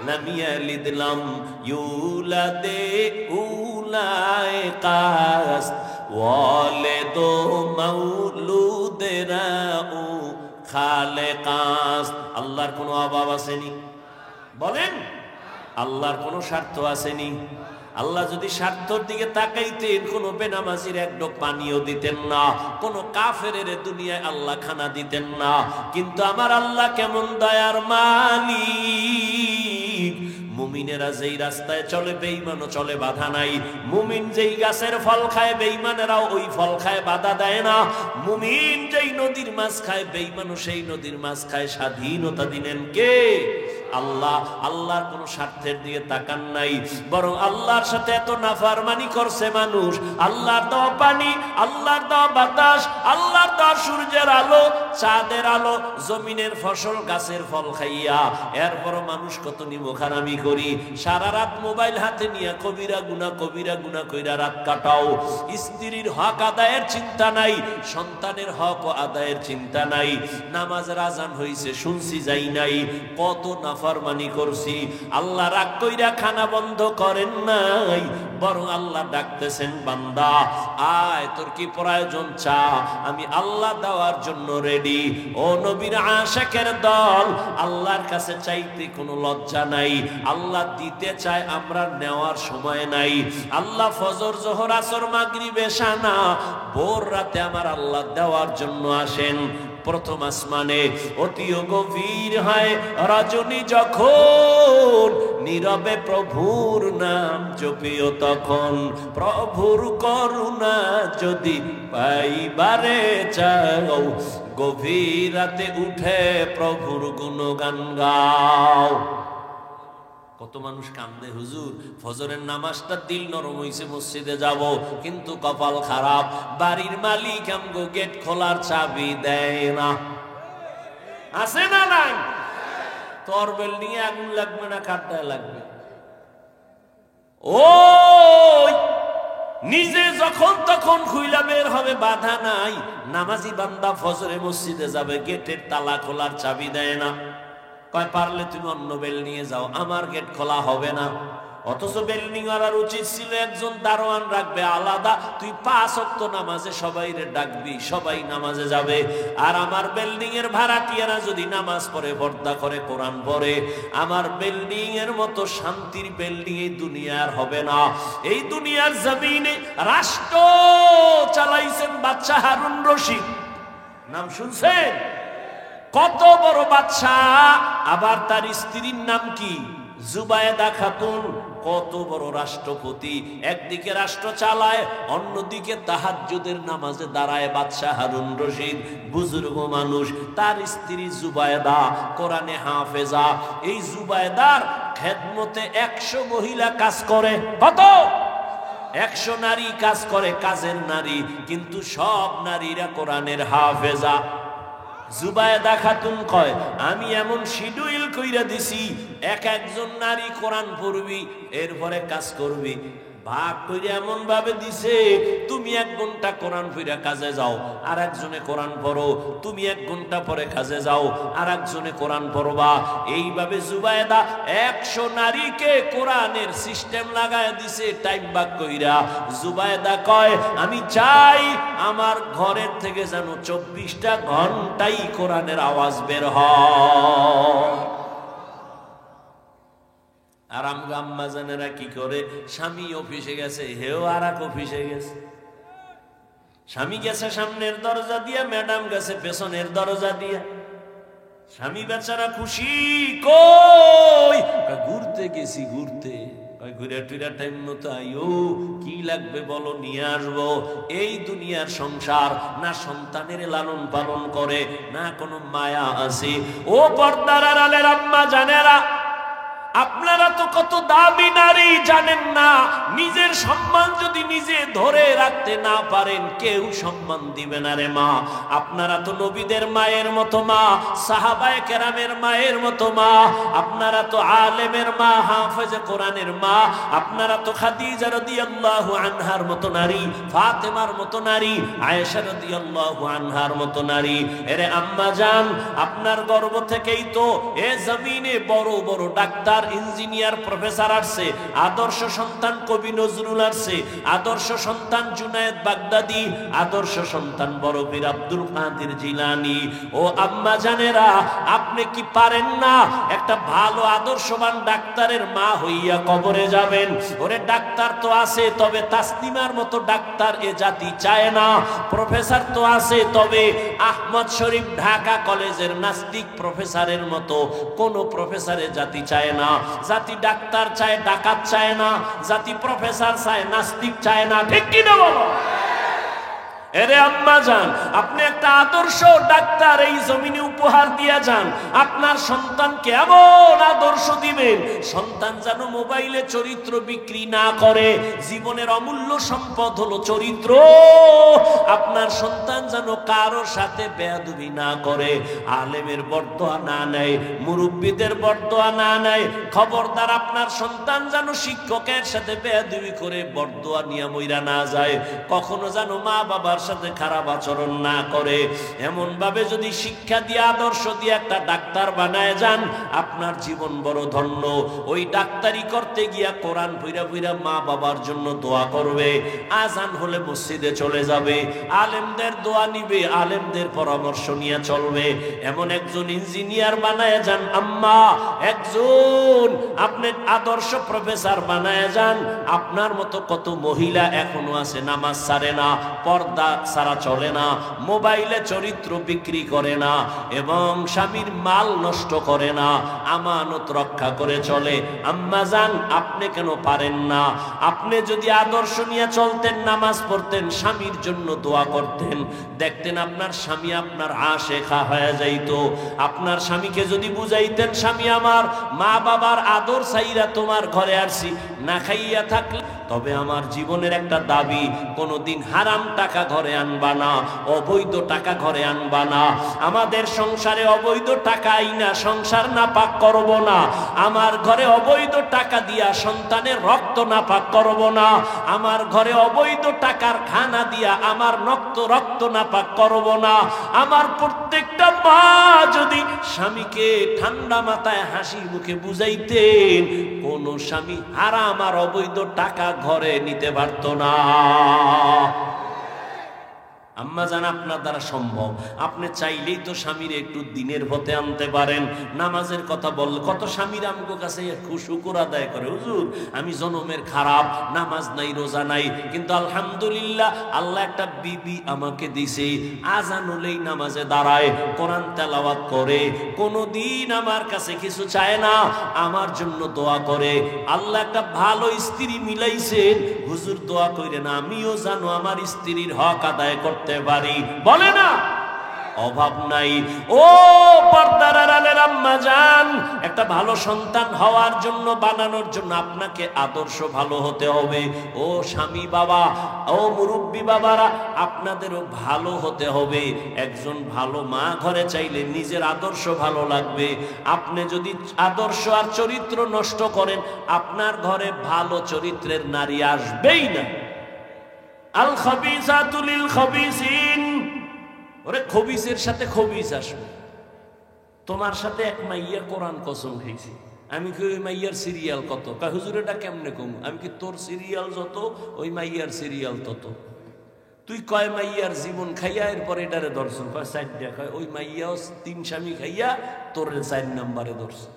লাম ইয়ালিদ লাম ইউলাদ উলাইকাস ওয়ালিদু মাউলুদেরাউ খালেকাস। আল্লাহর কোনো অভাব আসেনি? বলেন, আল্লাহর কোনো স্বার্থ আসেনি? আল্লাহ যদি স্বার্থের দিকে তাকাইতেন কোন বেনামাজির এক ডোক পানিও দিতেন না, কোন কাফেরের দুনিয়ায় আল্লাহ খানা দিতেন না। কিন্তু আমার আল্লাহ কেমন দয়ার মালিক! মুমিনেরা যেই রাস্তায় চলে বেঈমানও চলে, বাধা নাই। মুমিন যেই গাছের ফল খায় বেঈমানেরাও ওই ফল খায়, বাধা দেয় না। মুমিন যেই নদীর মাছ খায় বেঈমানও সেই নদীর মাছ খায়। স্বাধীনতা দিলেন কে? আল্লাহ। আল্লাহর কোন স্বার্থের দিকে তাকান নাই, বরং আল্লাহর সাথে এত নাফরমানি করছে মানুষ। আল্লাহর দেওয়া পানি, আল্লাহর দেওয়া বাতাস, আল্লাহর দেওয়া সূর্যের আলো, চাঁদের আলো, জমিনের ফসল, গাছের ফল খাইয়া এরপরও মানুষ কত নিমখারামি করি। সারা রাত মোবাইল হাতে নিয়ে কবিরা গুনাহ কইরা রাত কাটাও। স্ত্রীর হক আদায়ের চিন্তা নাই, সন্তানের হক আদায়ের চিন্তা নাই। নামাজের আজান হইছে শুনছি যাই নাই, কত নাফরমানি করছি। আল্লাহ রাগ কইরা খানা বন্ধ করেন নাই, বরং আল্লাহ ডাকতেছেন, বান্দা আয়, তোর কি প্রয়োজন চা, আমি আল্লাহ দেওয়ার জন্য রেডি। ও নবীর আশিকের দল, আল্লাহর কাছে চাইতে কোনো লজ্জা নাই, আল্লাহ দিতে চায়, আমরা নেওয়ার সময় নাই। আল্লাহ ফজর, জোহর, আসর, মাগরিব, এশা না, ভোর রাতে আমার আল্লাহ দেওয়ার জন্য আসেন। প্রথম আসমানে অতিও গভীর হয় রজনী, যখন নীরবে প্রভুর নাম জপিও, তখন প্রভুর করুণা যদি পাইবারে চাও, গভীর রাতে উঠে প্রভুর গুণগান গাও। কত মানুষ কান্দে, হুজুর ফজরের নামাজটা দিল নরম হইছে, মসজিদে যাব, কিন্তু কপাল খারাপ, বাড়ির মালিক আমগো গেট খোলার চাবি দেয় না। আছে না নাই? তোর বিল্ডিং এ আগুন লাগবে না কাঠটায় লাগবে? ওই নিজে যখন তখন খুইলা বের হবে, বাধা নাই। নামাজি বান্দা ফজরে মসজিদে যাবে, গেটের তালা খোলার চাবি দেয় না, কয় পারলে তুমি অন্য বেল নিয়ে যাও, আমার গেট খোলা হবে না। অথচ বিল্ডিং ওয়ালার উচিত ছিল একজন দারোয়ান রাখবে আলাদা, তুই 5 ওয়াক্ত নামাজে সবাইরে ডাকবি, সবাই নামাজে যাবে। আর আমার বিল্ডিং এর ভাড়াটিয়ারা যদি নামাজ পড়ে, পর্দা করে, কোরআন পড়ে, আমার বিল্ডিং এর মতো শান্তির বিল্ডিং এই দুনিয়ার হবে না। এই দুনিয়ার জমিনে রাষ্ট্র চালাইছেন বাদশা হারুন রশিদ, নাম শুনছেন? কত বড় বাদশা, আবার তার স্ত্রীর নাম কি? জুবায়েদা খাতুন কত বড় রাষ্ট্রপতি, একদিকে রাষ্ট্র চালায়, অন্যদিকে তাহাজ্জুদের নামাজে দাঁড়ায় বাদশাহ হারুন রশিদ, বুজুর্গ মানুষ। তার স্ত্রী জুবায়েদা কোরআনে হাফেজা। এই জুবায়েদার খেদমতে 100 মহিলা কাজ করে। কত? 100 নারী কাজ করে, কাজের নারী, কিন্তু সব নারীরা কোরআনের হাফেজা। জুবায়েদা খাতুন কয়, আমি এমন শিডিউল কইরা দিছি, একজন নারী কোরআন পড়বি, এরপরে কাজ করবি। ভাগ করে এমন ভাবে দিছে, তুমি 1 ঘন্টা কোরআন পড়া কাজে যাও, আর একজনে কোরআন পড়ো, তুমি 1 ঘন্টা পরে কাজে যাও, আর একজনে কোরআন পড়বা। এইভাবে জুবায়েদা 100 নারীকে কোরআনের সিস্টেম লাগায় দিছে, টাইম ভাগ কইরা। জুবায়েদা কয়, আমি চাই আমার ঘরের থেকে যেন 24টা ঘন্টাই কোরআনের আওয়াজ বের হয়। আর আম্মা জানেরা কি করে? স্বামী অফিসে গেছে, হেও আর এক অফিসে গেছে। স্বামী গেছে সামনের দরজা দিয়া, ম্যাডাম গেছে পেছনের দরজা দিয়া। স্বামী বেচারা খুশি, কই ঘুরতে গেছি, ঘুরতে। ঘুরে টুরা টাইম মতো আইও, কি লাগবে বলো, নিয়ে আসবো। এই দুনিয়ার সংসার না সন্তানের লালন পালন করে, না কোনো মায়া আছে। ও পর্দার আড়ালের আম্মা জানেরা, আপনারা তো কত দামি নারী জানেন না। নিজের সম্মান যদি নিজে ধরে রাখতে না পারেন, কেউ সম্মান দিবে না রে মা। আপনারা তো নবীদের মায়ের মতো মা, সাহাবায়ে কেরামের মায়ের মতো মা, আপনারা তো আলেমের মা, হাফেজে কোরআনের মা, আপনারা তো খাদিজা রাদিয়াল্লাহু আনহার মতো নারী, ফাতেমার মতো নারী, আয়েশা রাদিয়াল্লাহু আনহার মতো নারী। এরে আম্মা জান, আপনার গর্ভ থেকেই তো এ জমিনে বড় বড় ডাক্তার, ইঞ্জিনিয়ার, প্রফেসর আসছে। আদর্শ সন্তান কবি নজরুল আসছে, আদর্শ সন্তান জুনায়েদ বাগদাদি, আদর্শ সন্তান বড় পীর আব্দুল কাদের জিলানী। ও আম্মা জানেরা, আপনি কি পারেন না একটা ভালো আদর্শবান ডাক্তারের মা হইয়া কবরে যাবেন? ওরে ডাক্তার তো আছে, তবে তাসলিমার মতো ডাক্তার এ জাতি চায় না। প্রফেসর তো আছে, তবে আহমদ শরীফ ঢাকা কলেজের নাস্তিক প্রফেসরের মতো কোন প্রফেসরে জাতি চায় না। জাতি ডাক্তার চায়, ডাকাত চায় না। জাতি প্রফেসর চায়, নাস্তিক চায় না। ঠিক কি না বলো? এরে আম্মা জান, আপনি একটা আদর্শ ডাক্তার এই জমিনে উপহার দিয়া যান। আপনার সন্তানকে এমন আদর্শ দিবেন, সন্তান যেন মোবাইলে চরিত্র বিক্রি না করে। জীবনের অমূল্য সম্পদ হলো চরিত্র। আপনার সন্তান যেন কারোর সাথে বেয়াদবি না করে, আলেমের বরদোয়া না নেয়, মুরব্বীদের বরদোয়া না নেয়। খবরদার, আপনার সন্তান যেন শিক্ষকের সাথে বেয়াদবি করে বরদোয়া নিয়ে মইরা না যায়। কখনো যেন মা বাবার সাথে খারাপ আচরণ না করে। এমন ভাবে যদি শিক্ষা দিয়ে, আদর্শ দিয়ে একটা ডাক্তার বানায় যান, আপনার জীবন বড় ধন্য। ওই ডাক্তারি করতে গিয়া কোরআন পইরা পইরা মা বাবার জন্য দোয়া করবে। আজান হলে মসজিদে চলে যাবে, আলেমদের দোয়া নিবে, আলেমদের পরামর্শ নিয়ে চলবে। এমন একজন ইঞ্জিনিয়ার বানায় যান আম্মা, একজন আপনি আদর্শ প্রফেসর বানায় যান। আপনার মতো কত মহিলা এখনো আছে নামাজ ছাড়ে না, পর্দা ছাড়া চলে না, মোবাইলে চরিত্র বিক্রি করে না, এবং স্বামীর মাল নষ্ট করে না, আমানত রক্ষা করে চলে। আম্মা জান, আপনি কেন পারেন না? আপনি যদি আদর্শ নিয়ে চলতেন, নামাজ পড়তেন, স্বামীর জন্য দোয়া করতেন, দেখতেন আপনার স্বামী আপনার আশেখা হয়ে যাইতো। আপনার স্বামীকে যদি বুঝাইতেন, স্বামী আমার, মা বাবার আদর চাইরা তোমার ঘরে আসছি, না খাইয়া থাকলে তবে আমার জীবনের একটা দাবি, কোনোদিন হারাম টাকা ঘরে আনবা না, অবৈধ টাকা ঘরে আনবা না। আমাদের সংসারে অবৈধ টাকা আইনা সংসার নাপাক করব না। আমার ঘরে অবৈধ টাকা দিয়া সন্তানের রক্ত নাপাক করব না। আমার ঘরে অবৈধ টাকার খানা দিয়া আমার রক্ত নাপাক করব না। আমার প্রত্যেকটা মা যদি স্বামীকে ঠান্ডা মাথায় হাসি মুখে বুঝাইতেন, কোন স্বামী হারাম আর অবৈধ টাকা ঘরে নিতে পারত না। আম্মা জান, আপনার দ্বারা সম্ভব। আপনি চাইলেই তো স্বামীর একটু দিনের পথে আনতে পারেন। নামাজের কথা বললে কত স্বামীর আমগো কাছে শুকর আদায় করে, হুজুর আমি জনমের খারাপ, নামাজ নাই রোজা নাই, কিন্তু আলহামদুলিল্লাহ আল্লাহ একটা বিবি আমাকে দিছে, আজান হলেই নামাজে দাঁড়ায়, কোরআন তেলাওয়াত করে, কোনোদিন আমার কাছে কিছু চায় না, আমার জন্য দোয়া করে। আল্লাহ একটা ভালো স্ত্রী মিলাইছেন, হুজুর দোয়া কইরেন আমিও জানো আমার স্ত্রীর হক আদায় করতে পারি, বলে না? অভাব নাই। ও পর্দার আড়ালের আম্মা জান, একটা ভালো সন্তান হওয়ার জন্য, বানানোর জন্য আপনাকে আদর্শ ভালো হতে হবে। ও স্বামী বাবা, ও মুরব্বী বাবারা, আপনাদেরও ভালো হতে হবে। একজন ভালো মা ঘরে চাইলে নিজের আদর্শ ভালো লাগবে। আপনি যদি আদর্শ আর চরিত্র নষ্ট করেন, আপনার ঘরে ভালো চরিত্রের নারী আসবেই না। আল খাবিসাতু লিল খাবিসিন, ওরে খবিসের সাথে খবিস আসবে। তোমার সাথে এক মাইয়া কোরআন কসম খাইছি, আমি কি ওই মাইয়ার সিরিয়াল কত? কয় হুজুর এটা কেমনে কম? আমি কি তোর সিরিয়াল যত ওই মাইয়ার সিরিয়াল তত। তুই কয় মাইয়ার জীবন খাইয়া এরপর এটারে দর্শন কয় 4টা, কয় ওই মাইয়াও 3 স্বামী খাইয়া তোর 4 নম্বরে দর্শন।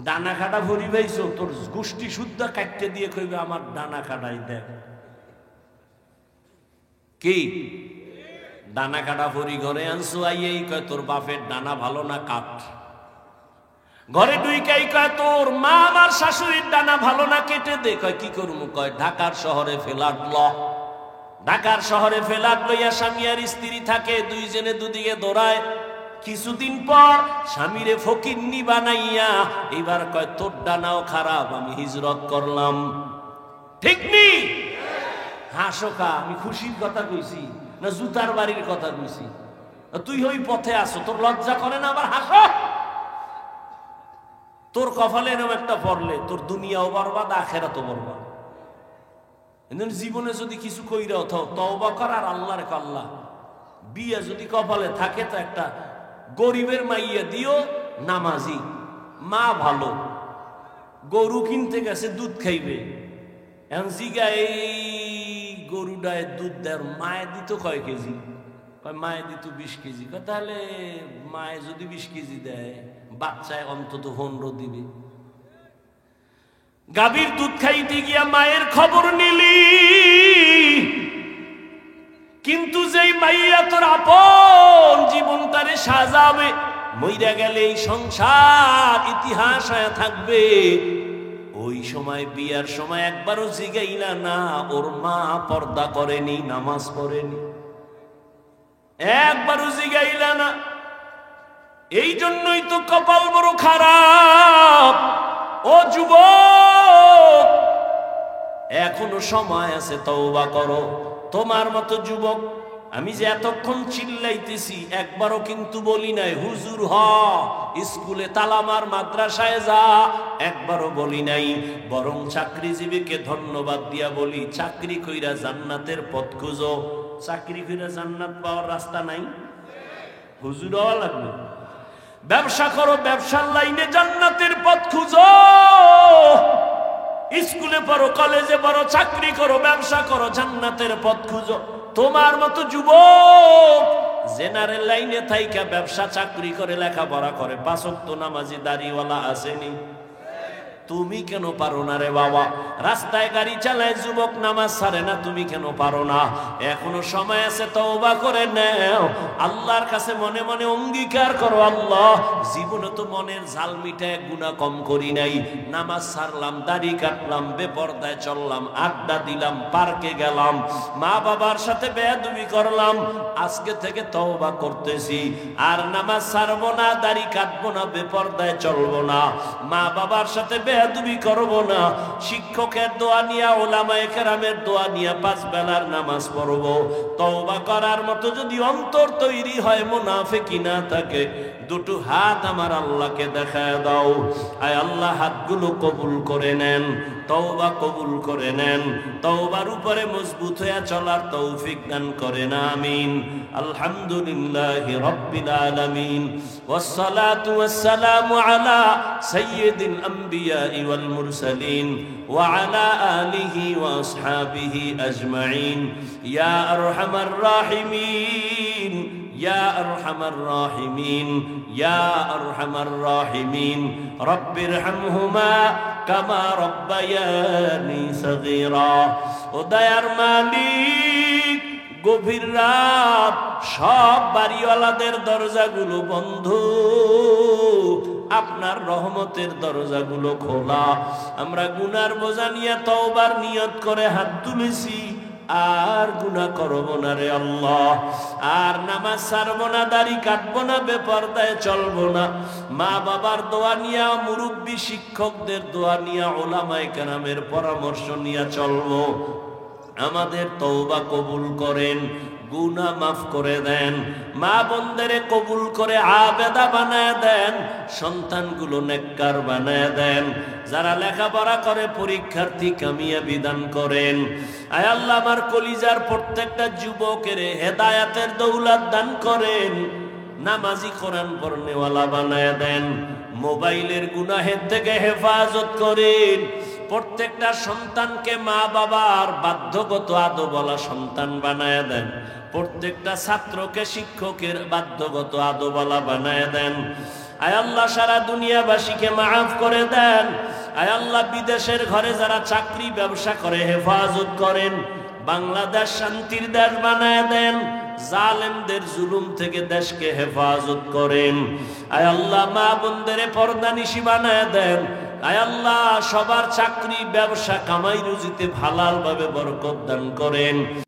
ডানা কাটা ভরি পাইছো, তোর গোষ্ঠী শুদ্ধা কাটতে দিয়ে কইবে আমার ডানা কাটাই দেখ। কি ডানা কাটা ভরি ঘরে আনছো, আইয়েই কয় তোর বাপের ডানা ভালো না কাট। ঘরে ঢুইকাই কয় তোর মা আমার শাশুড়ির ডানা ভালো না কেটে দে। কয় কি করবো? কয় ঢাকার শহরে ফ্ল্যাট ল। ঢাকার শহরে ফ্ল্যাট লইয়া স্বামী আর স্ত্রী থাকে, দুইজনে দুদিকে দৌড়ায়। কিছুদিন পর স্বামীরে ফকিন্নি বানাইয়া এবার কয় তোর ডানাও খারাপ, আমি হিজরত করলাম। ঠিক নি? হাসো কা, আমি খুশির কথা কইছি না জুতার বাড়ির কথা কইছি? তুই ওই পথে আসো, তোর লজ্জা করে না? আবার হাসো। তোর কপালে এরকম একটা পড়লে তোর দুনিয়াও বরবাদ, আখেরাতও বরবাদ। জীবনে যদি কিছু কইরা ওঠাও, তওবা কর আর আল্লাহর আল্লাহ, বিয়ে যদি কপালে থাকে তো একটা গরিবের মাইয়া দিও, নামাজি মা, ভালো গরু কিনতে গেছে, দুধ খাইবে। এখন জিগা এই গরুটায় দুধ দেয়, মায়ে দিত কয় কেজি? কয় মায়ে দিত 20 কেজি। তাহলে মায়ে যদি 20 কেজি দেয়, বাচ্চায় অন্তত 15 দিবে। গাভীর দুধ খাইতে গিয়া মায়ের খবর নিলি, কিন্তু যেই মাইয়া তোর আপন জীবনটারে সাজাবে, মইরা গেলে এই সংসার ইতিহাস হয়ে থাকবে। ওই সময় বিয়ার সময় একবারও জিগাইলা না ওর মা পর্দা করেনি, নামাজ পড়েনি, একবারও জিগাইলা না। এই জন্যই তো কপাল বড় খারাপ। ও যুবক, এখনো সময় আছে, তওবা করো। তোমার মতো যুবক, আমি যে এতক্ষণ চিল্লাইতেছি একবারও কিন্তু বলি নাই হুজুর হ, স্কুলে তালামার, মাদ্রাসায় যা, একবারও বলি নাই। বরং চাকরিজীবীকে ধন্যবাদ দিয়া বলি, চাকরি কইরা জান্নাতের পথ খুঁজো। চাকরি কইরা জান্নাত পাওয়ার রাস্তা নাই, হুজুর হওয়া লাগবে। ব্যবসা করো, ব্যবসার লাইনে জান্নাতের পথ খুঁজো। স্কুলে পড়ো, কলেজে পড়ো, চাকরি করো, ব্যবসা করো, জান্নাতের পথ খুঁজো। তোমার মতো যুবক জেনারেল লাইনে থাইকা ব্যবসা চাকরি করে লেখাপড়া করে, 5 ওয়াক্ত নামাজি দাড়িওয়ালা আসেনি? তুমি কেন পারো না রে বাবা? রাস্তায় গাড়ি চালায় যুবক, নামাজ ছাড়ে না, তুমি কেন পারো না? এখনো সময় আছে, তওবা করে নাও। আল্লাহর কাছে মনে মনে অঙ্গীকার করো, আল্লাহ জীবনে তো মনের ঝাল মিটায় গুনাহ কম করি নাই। নামাজ ছাড়লাম, দাড়ি কাটলাম, বেপরদায় চললাম, আড্ডা দিলাম, পার্কে গেলাম, মা বাবার সাথে বেয়াদবি করলাম। আজকে থেকে তওবা করতেছি, আর নামাজ ছাড়বো না, দাড়ি কাটবো না, বেপরদায় চলবো না, মা বাবার সাথে বেয়াদবি করবো না। শিক্ষকের দোয়া নিয়া, ওলামায়ে কেরামের দোয়া নিয়া 5 বেলার নামাজ পড়বো। তওবা করার মতো যদি অন্তর তৈরি হয়, মুনাফিকি না থাকে, দুটো হাত আমার আল্লাহকে দেখায় দাও। আয় আল্লাহ, হাতগুলো কবুল করে নেন, তওবা কবুল করে নেন, তওবার উপরে মজবুত হয়ে চলার তৌফিক দান করেন, আমিন। আলহামদুলিল্লাহি রাব্বিল আলামিন, ওয়াসসালাতু ওয়াসসালামু আলা সাইয়্যিদিল আম্বিয়া الأنبياء والمرسلين وعلى آله وأصحابه أجمعين يا أرحم الراحمين يا أرحم الراحمين يا أرحم الراحمين رب ارحمهما كما ربياني صغيرا وديار মালিক গভীর রাত সব বাড়িওয়ালাদের দরজাগুলো বন্ধ আপনার রহমতের দরজাগুলো খোলা আমরা গুনার বোঝা নিয়ে তওবার নিয়ত করে হাত তুলেছি আর গুনাহ করব না রে আল্লাহ আর নামাজ ছাড়ব না দাড়ি কাটবো না বেপরদায় চলবো না মা বাবার দোয়া নিয়া মুরব্বী শিক্ষকদের দোয়া নিয়া উলামায়ে কেরামের পরামর্শ নিয়া চলবো আমাদের তওবা কবুল করেন গুনাহ মাফ করে দেন মা বোনদের কবুল করে আবেদা বানায় দেন সন্তানগুলো নেককার বানায় দেন যারা লেখাপড়া করে পরীক্ষার্থী কামিয়াবি দান করেন আয় আল্লাহ আমার কলিজার প্রত্যেকটা যুবকের হেদায়েতের দৌলত দান করেন নামাজি কোরআন পড়নেওয়ালা বানায় দেন মোবাইলের গুনাহের থেকে হেফাজত করেন প্রত্যেকটা সন্তানকে মা বাবার বাধ্যগত আদবওয়ালা সন্তান বানায় দেন প্রত্যেকটা ছাত্রকে শিক্ষকের বাধ্যগত আদবওয়ালা বানায় দেন আয় আল্লাহ সারা দুনিয়াবাসীকে মাফ করে দেন আয় আল্লাহ বিদেশের ঘরে যারা চাকরি ব্যবসা করে হেফাজত করেন বাংলাদেশ শান্তির দেশ বানায় দেন জালেমদের জুলুম থেকে দেশকে হেফাজত করেন আয় আল্লাহ মা বোনদের পর্দানিশী বানায় দেন আয় আল্লাহ সবার চাকরি ব্যবসা কামাই রুজিতে হালাল ভাবে বরকত দান করেন।